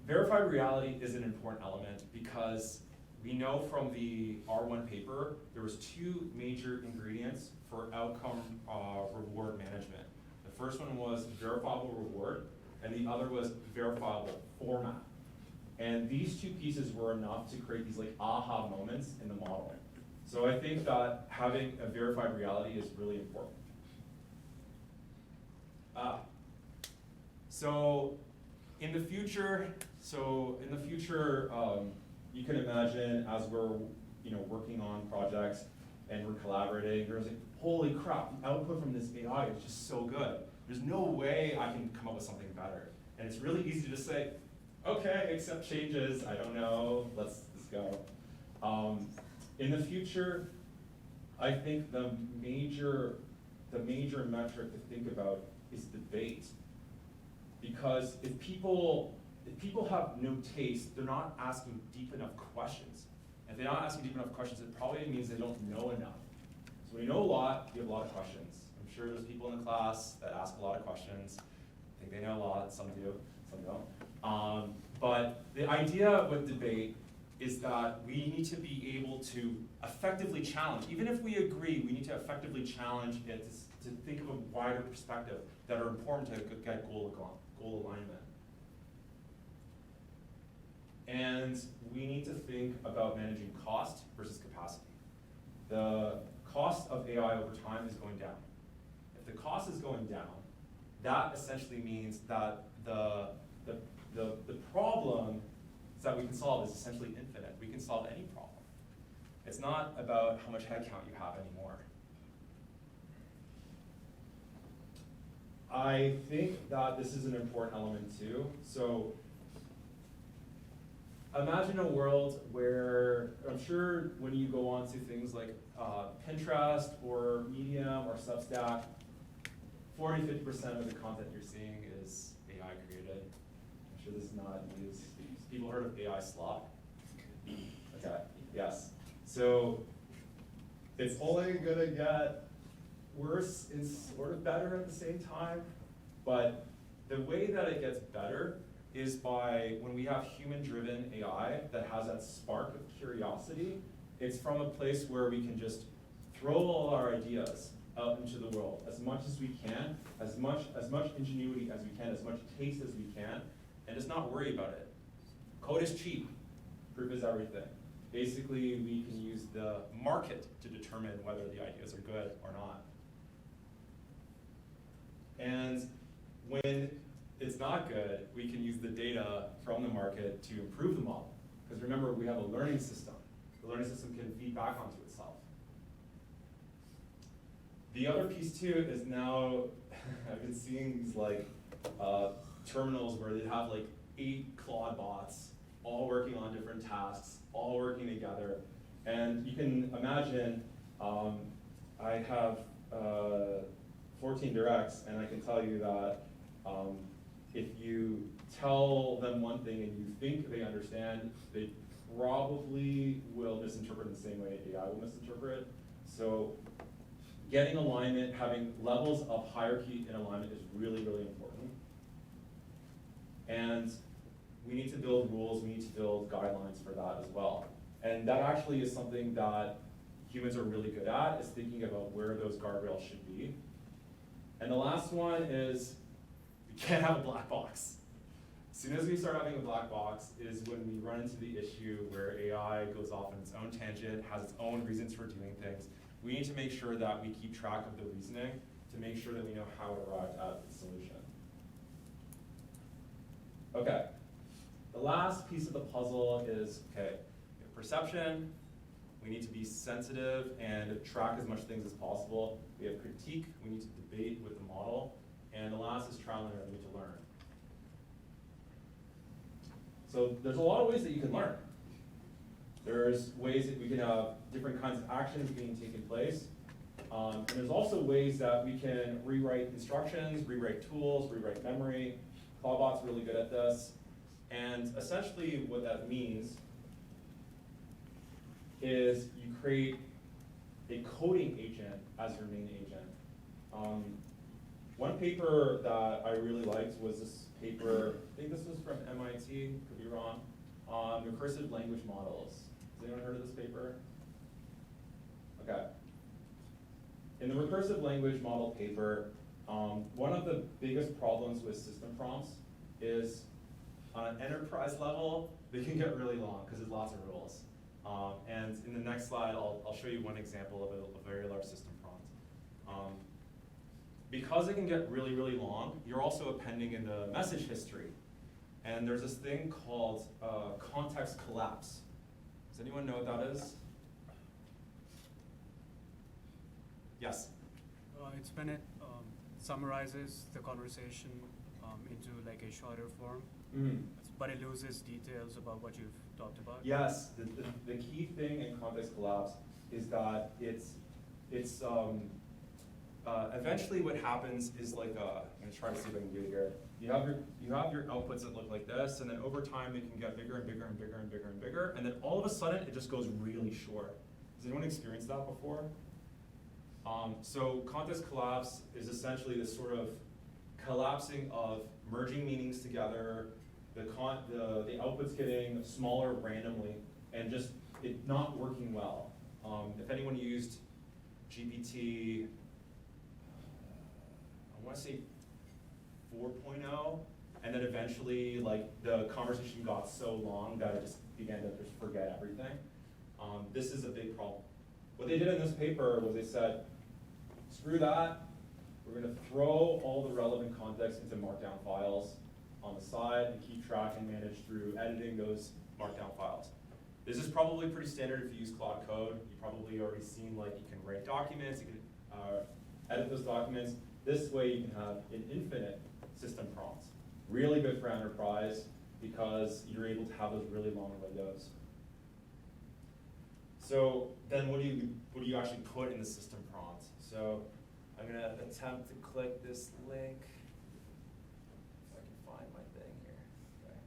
Verified reality is an important element because we know from the R1 paper, there was two major ingredients for outcome reward management. The first one was verifiable reward, and the other was verifiable format. And these two pieces were enough to create these like aha moments in the model. So I think that having a verified reality is really important. So in the future, you can imagine as we're working on projects and we're collaborating, there's like, holy crap, the output from this AI is just so good. There's no way I can come up with something better. And it's really easy to say, okay, accept changes, I don't know, let's go. In the future, I think the major metric to think about is debate. Because if people have no taste, they're not asking deep enough questions. If they're not asking deep enough questions, it probably means they don't know enough. So when you know a lot, you have a lot of questions. I'm sure there's people in the class that ask a lot of questions. I think they know a lot, some do, some don't. But the idea with debate is that we need to be able to effectively challenge. Even if we agree, we need to effectively challenge it to think of a wider perspective that are important to get goal alignment. And we need to think about managing cost versus capacity. The cost of AI over time is going down. If the cost is going down, that essentially means that the problem that we can solve is essentially infinite. We can solve any problem. It's not about how much headcount you have anymore. I think that this is an important element too. So imagine a world where, I'm sure when you go on to things like Pinterest or Medium or Substack, 40–50% of the content you're seeing is AI created. I'm sure this is not news. People heard of AI slop? Okay, yes. So it's only gonna get worse and sort of better at the same time, but the way that it gets better is by when we have human-driven AI that has that spark of curiosity. It's from a place where we can just throw all our ideas out into the world as much as we can, as much ingenuity as we can, as much taste as we can, and just not worry about it. Code is cheap. Proof is everything. Basically, we can use the market to determine whether the ideas are good or not. And when it's not good, we can use the data from the market to improve the model. Because remember, we have a learning system. The learning system can feed back onto itself. The other piece too is now, I've been seeing these like terminals where they have like 8 Claude bots all working on different tasks, all working together. And you can imagine, I have 14 directs, and I can tell you that if you tell them one thing and you think they understand, they probably will misinterpret in the same way AI will misinterpret. So getting alignment, having levels of hierarchy in alignment is really, really important. And we need to build rules, we need to build guidelines for that as well. And that actually is something that humans are really good at, is thinking about where those guardrails should be. And the last one is, we can't have a black box. As soon as we start having a black box is when we run into the issue where AI goes off on its own tangent, has its own reasons for doing things. We need to make sure that we keep track of the reasoning to make sure that we know how to arrive at the solution. Okay, the last piece of the puzzle is, okay, we have perception, we need to be sensitive and track as much things as possible. We have critique, we need to debate with the model. And the last is trial and error, we need to learn. So there's a lot of ways that you can learn. There's ways that we can have different kinds of actions being taken place. And there's also ways that we can rewrite instructions, rewrite tools, rewrite memory. Clawbot's really good at this. And essentially what that means is you create a coding agent as your main agent. One paper that I really liked was this paper, I think this was from MIT, could be wrong, on recursive language models. Has anyone heard of this paper? Okay. In the recursive language model paper, one of the biggest problems with system prompts is on an enterprise level, they can get really long because there's lots of rules. And in the next slide, I'll show you one example of a very large system prompt. Because it can get really, really long, you're also appending in the message history. And there's this thing called context collapse. Does anyone know what that is? Yes? It's when it summarizes the conversation into like a shorter form, but it loses details about what you've talked about. Yes, the key thing in context collapse is that eventually what happens is like, I'm gonna try to see if I can do it here. You have your outputs that look like this, and then over time they can get bigger and bigger and bigger and bigger and bigger, and then all of a sudden it just goes really short. Has anyone experienced that before? So context collapse is essentially this sort of collapsing of merging meanings together, the outputs getting smaller randomly, and just it not working well. If anyone used GPT, I want to say 4.0, and then eventually like the conversation got so long that it just began to just forget everything. This is a big problem. What they did in this paper was they said, screw that, we're going to throw all the relevant context into markdown files on the side and keep track and manage through editing those markdown files. This is probably pretty standard if you use Claude Code. You've probably already seen like you can write documents, you can edit those documents. This way you can have an infinite system prompts. Really good for enterprise because you're able to have those really long windows. So then what do you actually put in the system prompts? So I'm going to attempt to click this link. If I can find my thing here. Okay.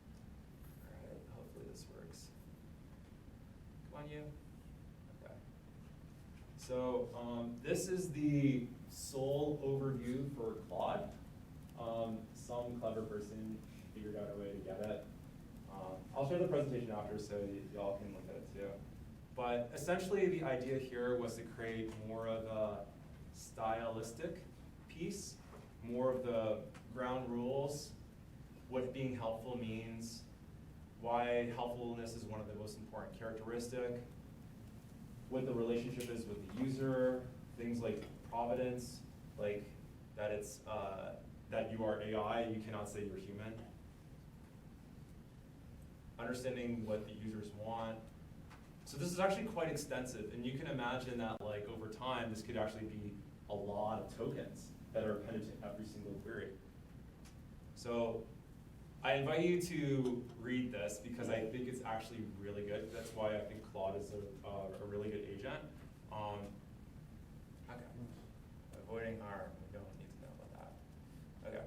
All right, hopefully this works. Come on, you. Okay. So this is the sole overview for Claude. Some clever person figured out a way to get it. I'll share the presentation after so y'all can look at it too. But essentially the idea here was to create more of a stylistic piece, more of the ground rules, what being helpful means, why helpfulness is one of the most important characteristics, what the relationship is with the user, things like providence, like that it's that you are AI and you cannot say you're human. Understanding what the users want, So this is actually quite extensive, and you can imagine that like over time, this could actually be a lot of tokens that are appended to every single query. So I invite you to read this because I think it's actually really good. That's why I think Claude is a really good agent. Okay. Avoiding harm. We don't need to know about that. Okay.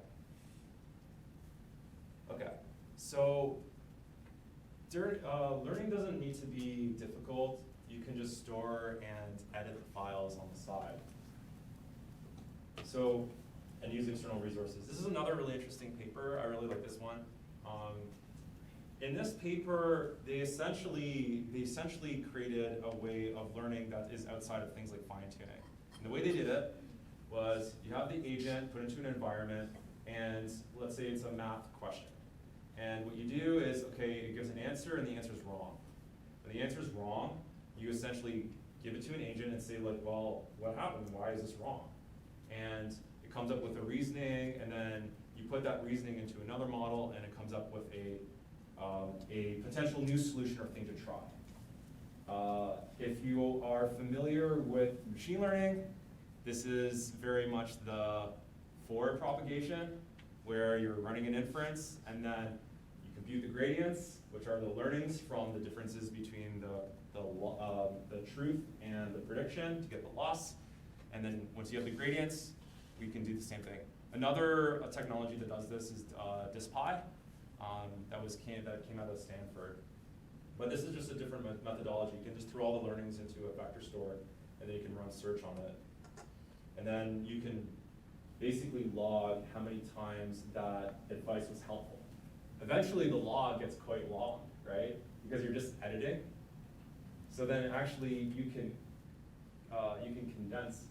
Okay. So learning doesn't need to be difficult. You can just store and edit the files on the side. So, and use external resources. This is another really interesting paper. I really like this one. In this paper, they essentially created a way of learning that is outside of things like fine-tuning. And the way they did it was you have the agent put into an environment, and let's say it's a math question. And what you do is, okay, it gives an answer, and the answer is wrong. When the answer is wrong, you essentially give it to an agent and say, like, well, what happened? Why is this wrong? And it comes up with a reasoning, and then you put that reasoning into another model, and it comes up with a potential new solution or thing to try. If you are familiar with machine learning, this is very much the forward propagation, where you're running an inference, and then you compute the gradients, which are the learnings from the differences between the truth and the prediction to get the loss. And then once you have the gradients, we can do the same thing. Another technology that does this is DisPy, that came out of Stanford. But this is just a different methodology. You can just throw all the learnings into a vector store, and then you can run search on it. And then you can basically log how many times that advice was helpful. Eventually, the log gets quite long, right? Because you're just editing. So then actually, you can condense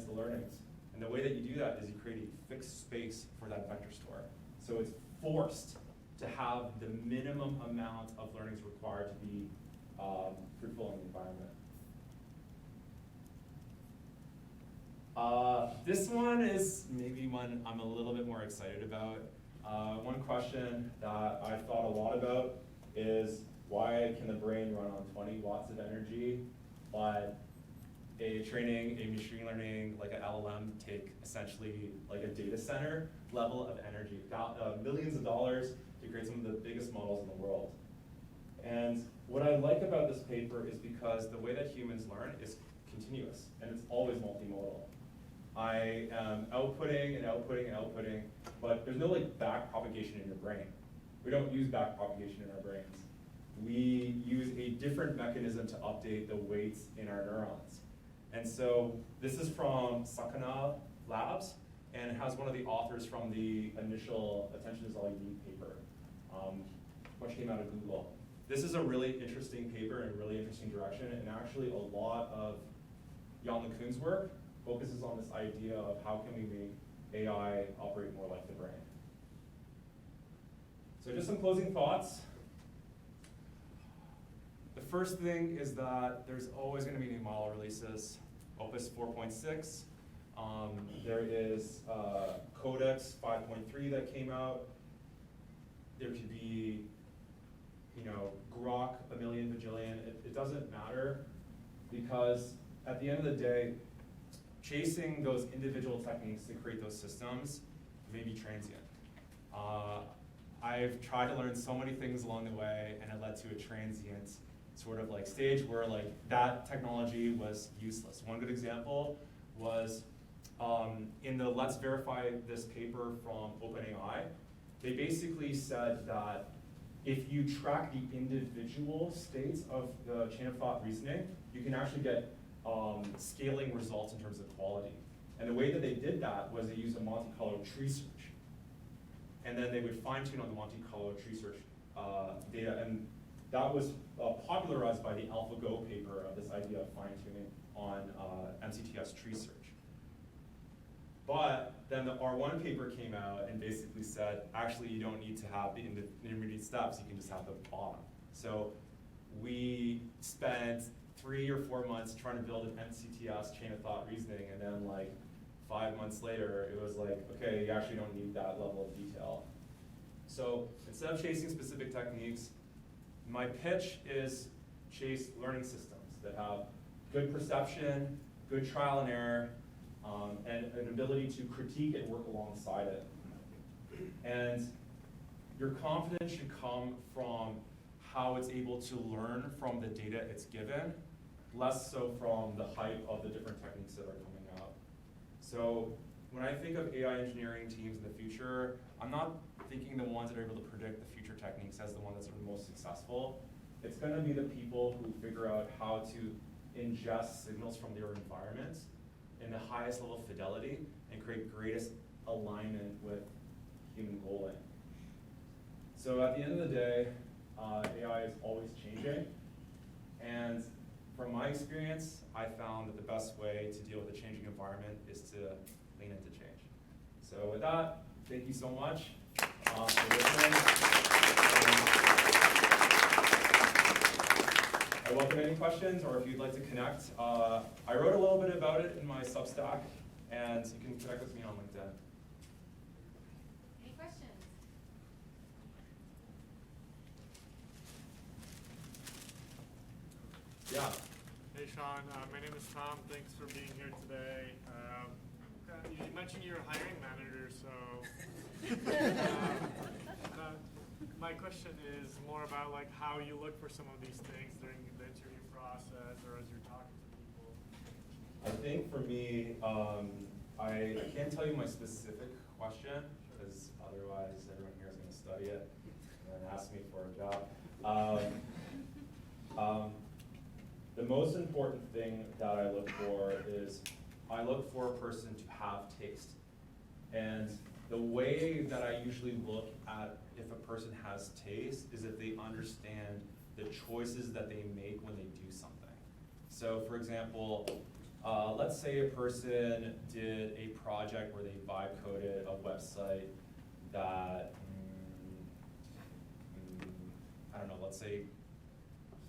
the learnings. And the way that you do that is you create a fixed space for that vector store. So it's forced to have the minimum amount of learnings required to be fruitful in the environment. This one is maybe one I'm a little bit more excited about. One question that I've thought a lot about is why can the brain run on 20 watts of energy, but training a machine learning like an LLM take essentially like a data center level of energy, millions of dollars to create some of the biggest models in the world. And what I like about this paper is because the way that humans learn is continuous and it's always multimodal. I am outputting and outputting and outputting, but there's no like back propagation in your brain. We don't use back propagation in our brains. We use a different mechanism to update the weights in our neurons. And so this is from Sakana Labs, and it has one of the authors from the initial Attention is All You Need paper, which came out of Google. This is a really interesting paper and a really interesting direction, and actually a lot of Jan LeCun's work focuses on this idea of how can we make AI operate more like the brain. So just some closing thoughts. The first thing is that there's always going to be new model releases. Opus 4.6. There is Codex 5.3 that came out. There could be, Grok, a million, bajillion. It doesn't matter because at the end of the day, chasing those individual techniques to create those systems may be transient. I've tried to learn so many things along the way, and it led to a transient sort of like stage where like that technology was useless. One good example was in the Let's Verify This paper from OpenAI, they basically said that if you track the individual states of the chain of thought reasoning, you can actually get scaling results in terms of quality. And the way that they did that was they used a Monte Carlo tree search. And then they would fine tune on the Monte Carlo tree search data. And that was popularized by the AlphaGo paper of this idea of fine tuning on MCTS tree search. But then the R1 paper came out and basically said, actually, you don't need to have the intermediate steps, you can just have the bottom. So we spent 3 or 4 months trying to build an MCTS chain of thought reasoning, and then like 5 months later, it was like, okay, you actually don't need that level of detail. So instead of chasing specific techniques, my pitch is chase learning systems that have good perception, good trial and error, and an ability to critique and work alongside it. And your confidence should come from how it's able to learn from the data it's given, less so from the hype of the different techniques that are coming out. So when I think of AI engineering teams in the future, I'm not thinking the ones that are able to predict the future techniques as the ones that are the most successful. It's going to be the people who figure out how to ingest signals from their environment in the highest level of fidelity and create greatest alignment with human goaling. So at the end of the day, AI is always changing. And from my experience, I found that the best way to deal with a changing environment is to lean into change. So with that, thank you so much for listening. I welcome any questions, or if you'd like to connect. I wrote a little bit about it in my Substack, and you can connect with me on LinkedIn. Any questions? Yeah. Hey Sean, my name is Tom. Thanks for being here today. You mentioned you're a hiring manager, so my question is more about like how you look for some of these things during the interview process or as you're talking to people. I think for me, I can't tell you my specific question, because otherwise everyone here is going to study it and then ask me for a job. The most important thing that I look for is I look for a person to have taste. And the way that I usually look at if a person has taste is if they understand the choices that they make when they do something. So for example, let's say a person did a project where they vibe coded a website that, I don't know, let's say,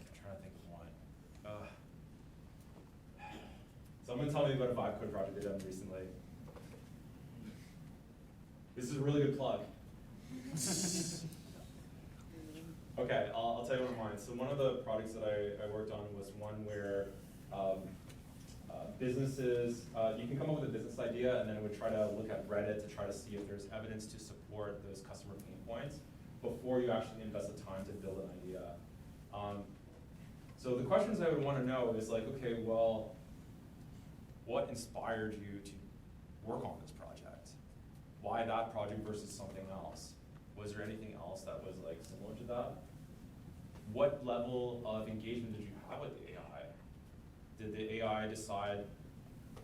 I'm trying to think of one. Someone tell me about a vibe code project they've done recently. This is a really good plug. Okay, I'll tell you one of mine. So one of the projects that I worked on was one where businesses, you can come up with a business idea and then it would try to look at Reddit to try to see if there's evidence to support those customer pain points before you actually invest the time to build an idea. So the questions I would want to know is like, okay, well, what inspired you to work on this project? Why that project versus something else? Was there anything else that was like similar to that? What level of engagement did you have with the AI? Did the AI decide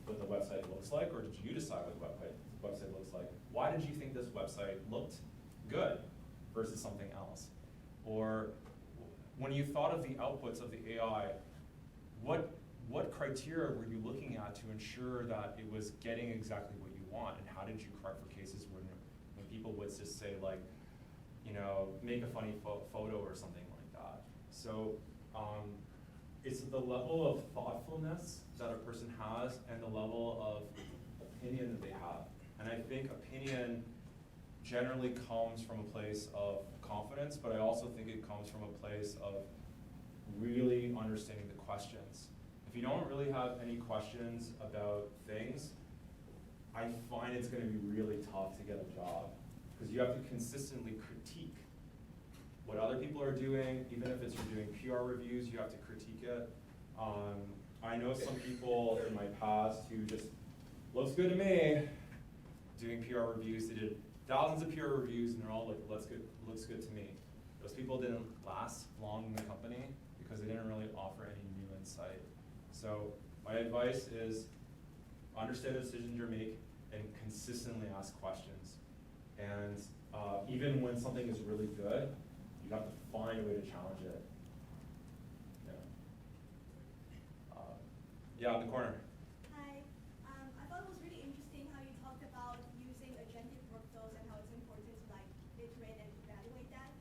what the website looks like, or did you decide what the website looks like? Why did you think this website looked good versus something else? Or when you thought of the outputs of the AI, what criteria were you looking at to ensure that it was getting exactly what you want? And how did you correct for cases when people would just say like, you know, make a funny photo or something like that? So it's the level of thoughtfulness that a person has and the level of opinion that they have. And I think opinion generally comes from a place of confidence, but I also think it comes from a place of really understanding the questions. If you don't really have any questions about things, I find it's going to be really tough to get a job, because you have to consistently critique what other people are doing. Even if it's you're doing PR reviews, you have to critique it. I know some people in my past who just, looks good to me, doing PR reviews. They did thousands of PR reviews and they're all like, looks good to me. Those people didn't last long in the company because they didn't really offer any new insight. So my advice is understand the decisions you make and consistently ask questions. And even when something is really good, you have to find a way to challenge it. Yeah, in the corner. Hi. I thought it was really interesting how you talked about using agentic workflows and how it's important to like iterate and evaluate that.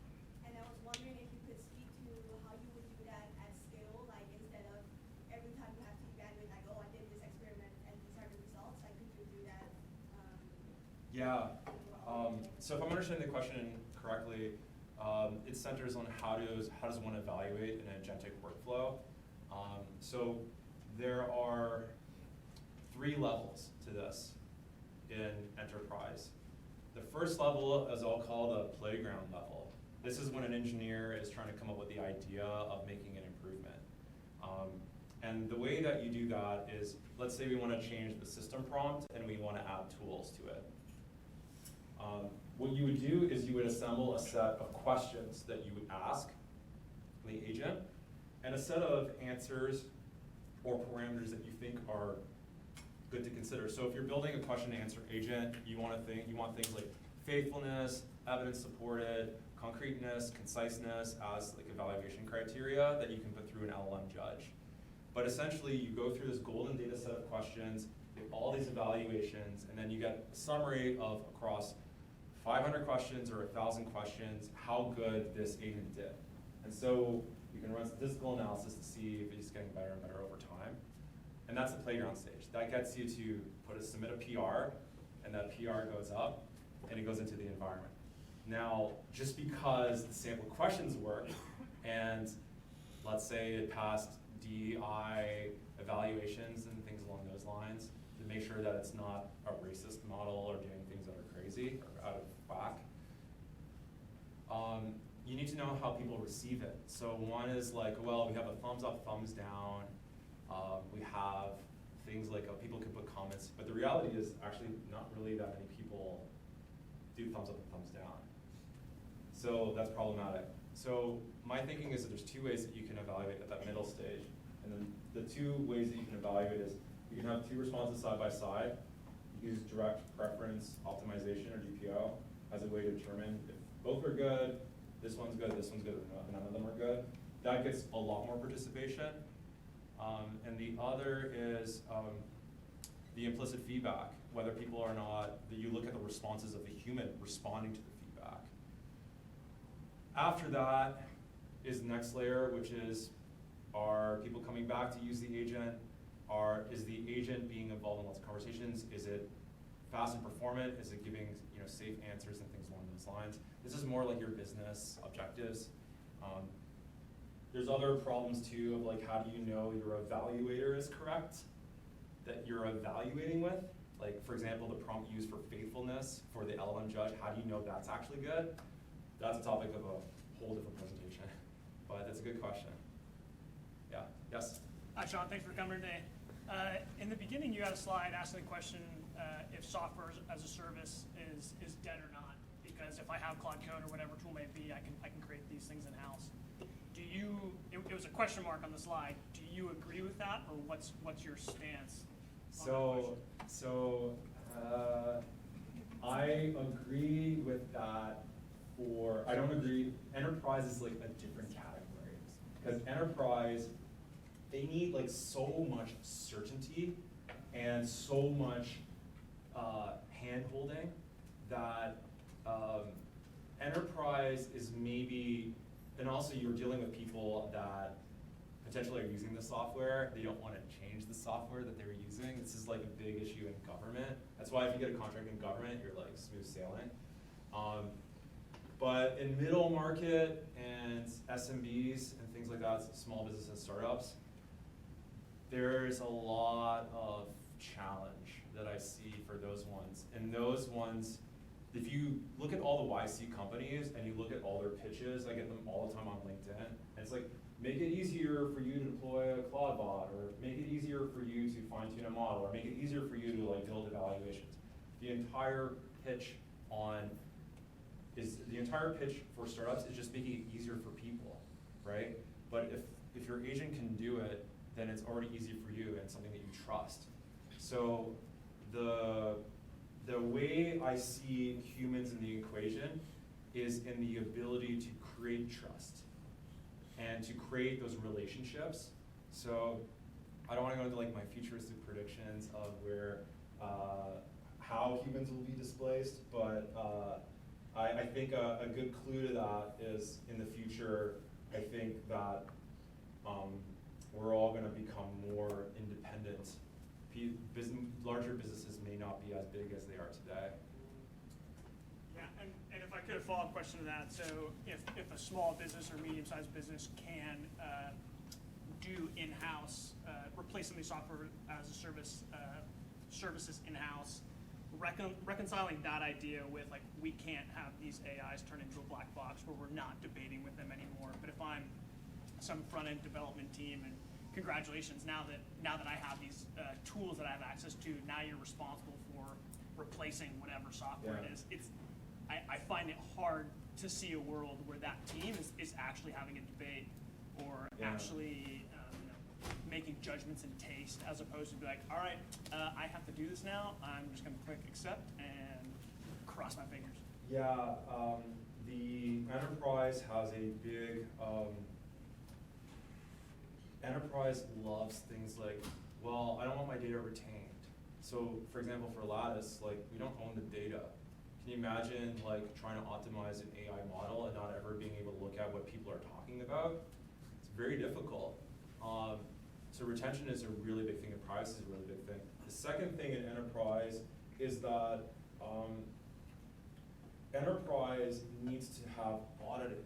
And I was wondering if you could speak to how you would do that at scale, like instead of every time you have to evaluate, like, oh, I did this experiment and these are the results. Like, could you do that? Yeah. So if I'm understanding the question correctly, It centers on how does one evaluate an agentic workflow. So there are 3 levels to this in enterprise. The first level is I'll call the playground level. This is when an engineer is trying to come up with the idea of making an improvement. And the way that you do that is, let's say we want to change the system prompt and we want to add tools to it. What you would do is you would assemble a set of questions that you would ask the agent and a set of answers or parameters that you think are good to consider. So if you're building a question and answer agent, you want things like faithfulness, evidence supported, concreteness, conciseness as like evaluation criteria that you can put through an LLM judge. But essentially you go through this golden data set of questions, you have all these evaluations, and then you get a summary of across 500 questions or 1,000 questions, how good this agent did. And so you can run statistical analysis to see if it's getting better and better over time. And that's the playground stage. That gets you to submit a PR, and that PR goes up, and it goes into the environment. Now, just because the sample questions work, and let's say it passed DEI evaluations and things along those lines, to make sure that it's not a racist model or doing things that are crazy or out of whack. You need to know how people receive it. So one is like, well, we have a thumbs up, thumbs down. We have things like people can put comments, but the reality is actually not really that many people do thumbs up and thumbs down. So that's problematic. So my thinking is that there's 2 ways that you can evaluate at that middle stage. And then the 2 ways that you can evaluate is you can have 2 responses side by side. You use direct preference optimization or DPO as a way to determine if both are good, this one's good, or none of them are good. That gets a lot more participation. And the other is the implicit feedback, whether people are not, that you look at the responses of the human responding to the feedback. After that is the next layer, which is, are people coming back to use the agent? Is the agent being involved in lots of conversations? Is it fast and performant? Is it giving safe answers and things along those lines? This is more like your business objectives. There's other problems too of like, how do you know your evaluator is correct that you're evaluating with? Like, for example, the prompt used for faithfulness for the LLM judge, how do you know that's actually good? That's a topic of a whole different presentation, but that's a good question. Yeah, yes? Hi, Sean, thanks for coming today. In the beginning, you had a slide asking the question if software as a service is dead or not. Because if I have Claude Code or whatever tool may be, I can create these things in-house. It was a question mark on the slide. Do you agree with that, or what's your stance on that question? I agree with that I don't agree, enterprise is like a different category. Because enterprise, they need like so much certainty and so much hand-holding that enterprise is maybe, and also you're dealing with people that potentially are using the software. They don't want to change the software that they were using. This is like a big issue in government. That's why if you get a contract in government, you're like smooth sailing. But in middle market and SMBs and things like that, small business and startups, there's a lot of challenge that I see for those ones. And those ones, if you look at all the YC companies and you look at all their pitches, I get them all the time on LinkedIn, and it's like, make it easier for you to deploy a Claude bot, or make it easier for you to fine-tune a model, or make it easier for you to like build evaluations. The entire pitch for startups is just making it easier for people, right? But if your agent can do it, then it's already easy for you and something that you trust. So the way I see humans in the equation is in the ability to create trust and to create those relationships. So I don't want to go into like my futuristic predictions of where how humans will be displaced, but I think a good clue to that is in the future, I think that we're all going to become more independent. Larger businesses may not be as big as they are today. Yeah, And if I could, a follow-up question to that, so if a small business or medium-sized business can do in-house, replace some of these software as a service services in-house, reconciling that idea with like we can't have these AIs turn into a black box where we're not debating with them anymore. But if I'm some front-end development team, and congratulations, now that I have these tools that I have access to, now you're responsible for replacing whatever software it is. I find it hard to see a world where that team is actually having a debate or actually making judgments in taste, as opposed to be like, all right, I have to do this now. I'm just going to click accept and cross my fingers. Yeah, the enterprise has a big, enterprise loves things like, well, I don't want my data retained. So for example, for Lattice, like we don't own the data. Can you imagine like trying to optimize an AI model and not ever being able to look at what people are talking about? It's very difficult. So retention is a really big thing, and privacy is a really big thing. The second thing in enterprise is that enterprise needs to have audited.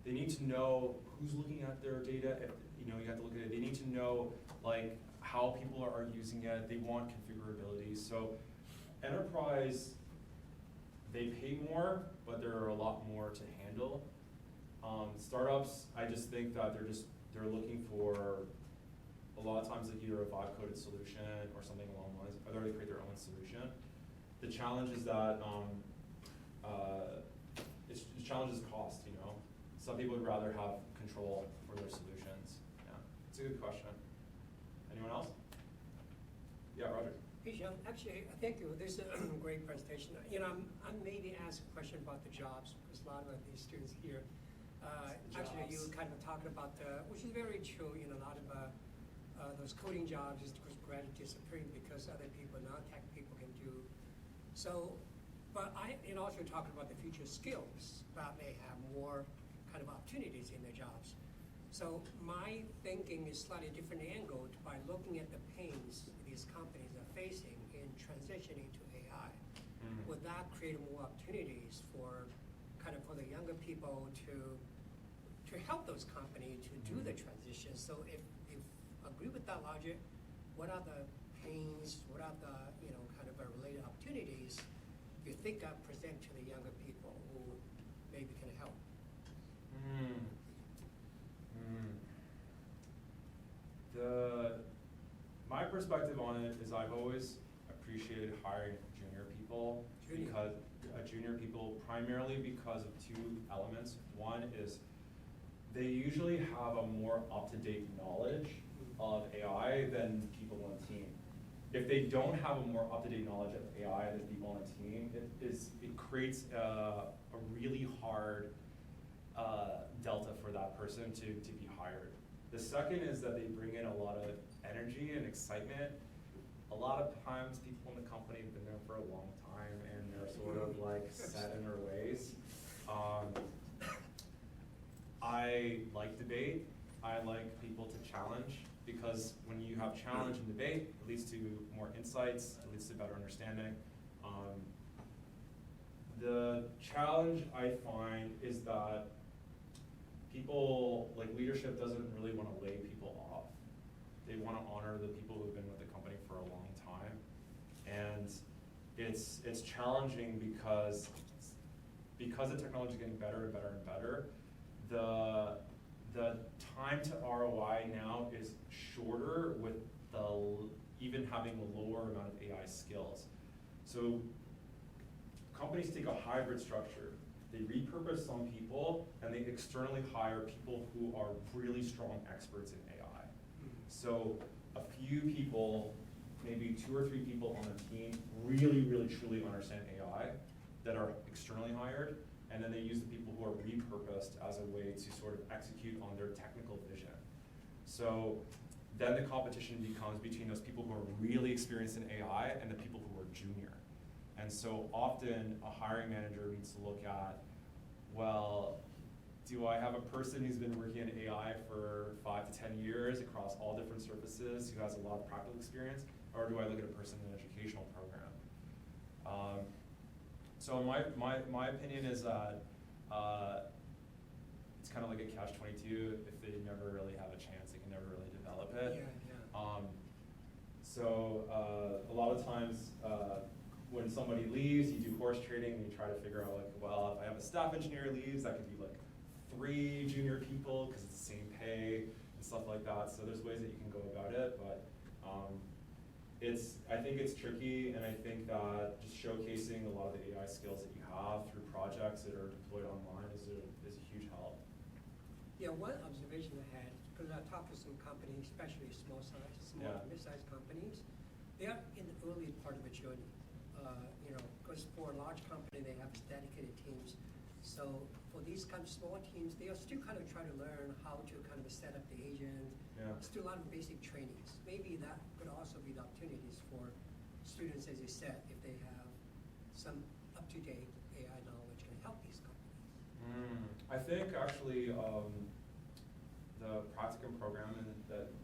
They need to know who's looking at their data. If, you have to look at it. They need to know like how people are using it. They want configurability. So enterprise, they pay more, but there are a lot more to handle. Startups, I just think that they're looking for, a lot of times like either a vibe-coded solution or something along those lines, or they create their own solution. The challenge is that the challenge is cost, Some people would rather have control for their solutions. Yeah, it's a good question. Anyone else? Yeah, Roger. Hey, Sean, actually, thank you. This is a great presentation. I'm maybe ask a question about the jobs, because a lot of these students here, actually, you were kind of talking about, which is very true, a lot of those coding jobs is gradually disappearing because other people, non-tech people can do. So, but also talking about the future skills that may have more kind of opportunities in their jobs. So my thinking is slightly different angle by looking at the pains these companies are facing in transitioning to AI. Would that create more opportunities for the younger people to help those companies to do the transition? So if agree with that logic, what are the pains, what are the related opportunities you think I present to the younger people who maybe can help? My perspective on it is I've always appreciated hiring junior people primarily because of two elements. One is they usually have a more up-to-date knowledge of AI than people on the team. If they don't have a more up-to-date knowledge of AI than people on the team, it creates a really hard delta for that person to be hired. The second is that they bring in a lot of energy and excitement. A lot of times people in the company have been there for a long time and they're sort of like set in their ways. I like debate. I like people to challenge, because when you have challenge and debate, it leads to more insights, it leads to better understanding. The challenge I find is that people, like leadership doesn't really want to lay people off. They want to honor the people who've been with the company for a long time. And it's challenging because the technology is getting better and better and better. The time to ROI now is shorter with even having a lower amount of AI skills. So companies take a hybrid structure. They repurpose some people and they externally hire people who are really strong experts in AI. So a few people, maybe 2 or 3 people on a team really, really, truly understand AI that are externally hired, and then they use the people who are repurposed as a way to sort of execute on their technical vision. So then the competition becomes between those people who are really experienced in AI and the people who are junior. And so often a hiring manager needs to look at, well, do I have a person who's been working in AI for 5 to 10 years across all different surfaces who has a lot of practical experience, or do I look at a person in an educational program? So my opinion is that it's kind of like a catch-22. If they never really have a chance, they can never really develop it. So a lot of times when somebody leaves, you do horse trading and you try to figure out like, well, if I have a staff engineer leaves, that could be like 3 junior people because it's the same pay and stuff like that. So there's ways that you can go about it, but I think it's tricky, and I think that just showcasing a lot of the AI skills that you have through projects that are deployed online is a huge help. Yeah, one observation I had, because I talked to some companies, especially small to mid-sized companies, they are in the early part of a journey. Because for a large company, they have dedicated teams. So for these kind of small teams, they are still kind of trying to learn how to kind of set up the agent. Still a lot of basic trainings. Maybe that could also be the opportunities for students, as you said, if they have some up-to-date AI knowledge can help these companies. I think actually the practicum program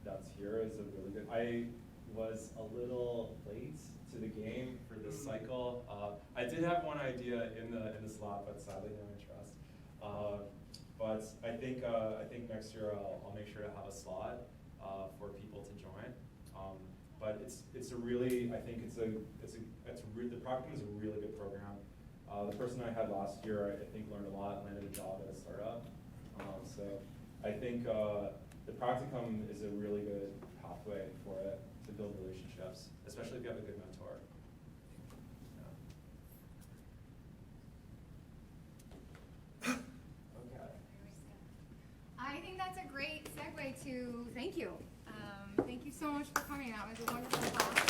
that's here is a really good. I was a little late to the game for this cycle. I did have one idea in the slot, but sadly no interest. But I think next year I'll make sure to have a slot for people to join. But it's a really, I think the practicum is a really good program. The person I had last year, I think learned a lot, landed a job at a startup. So I think the practicum is a really good pathway for it to build relationships, especially if you have a good mentor. Okay. I think that's a great segue to thank you. Thank you so much for coming. That was a wonderful talk.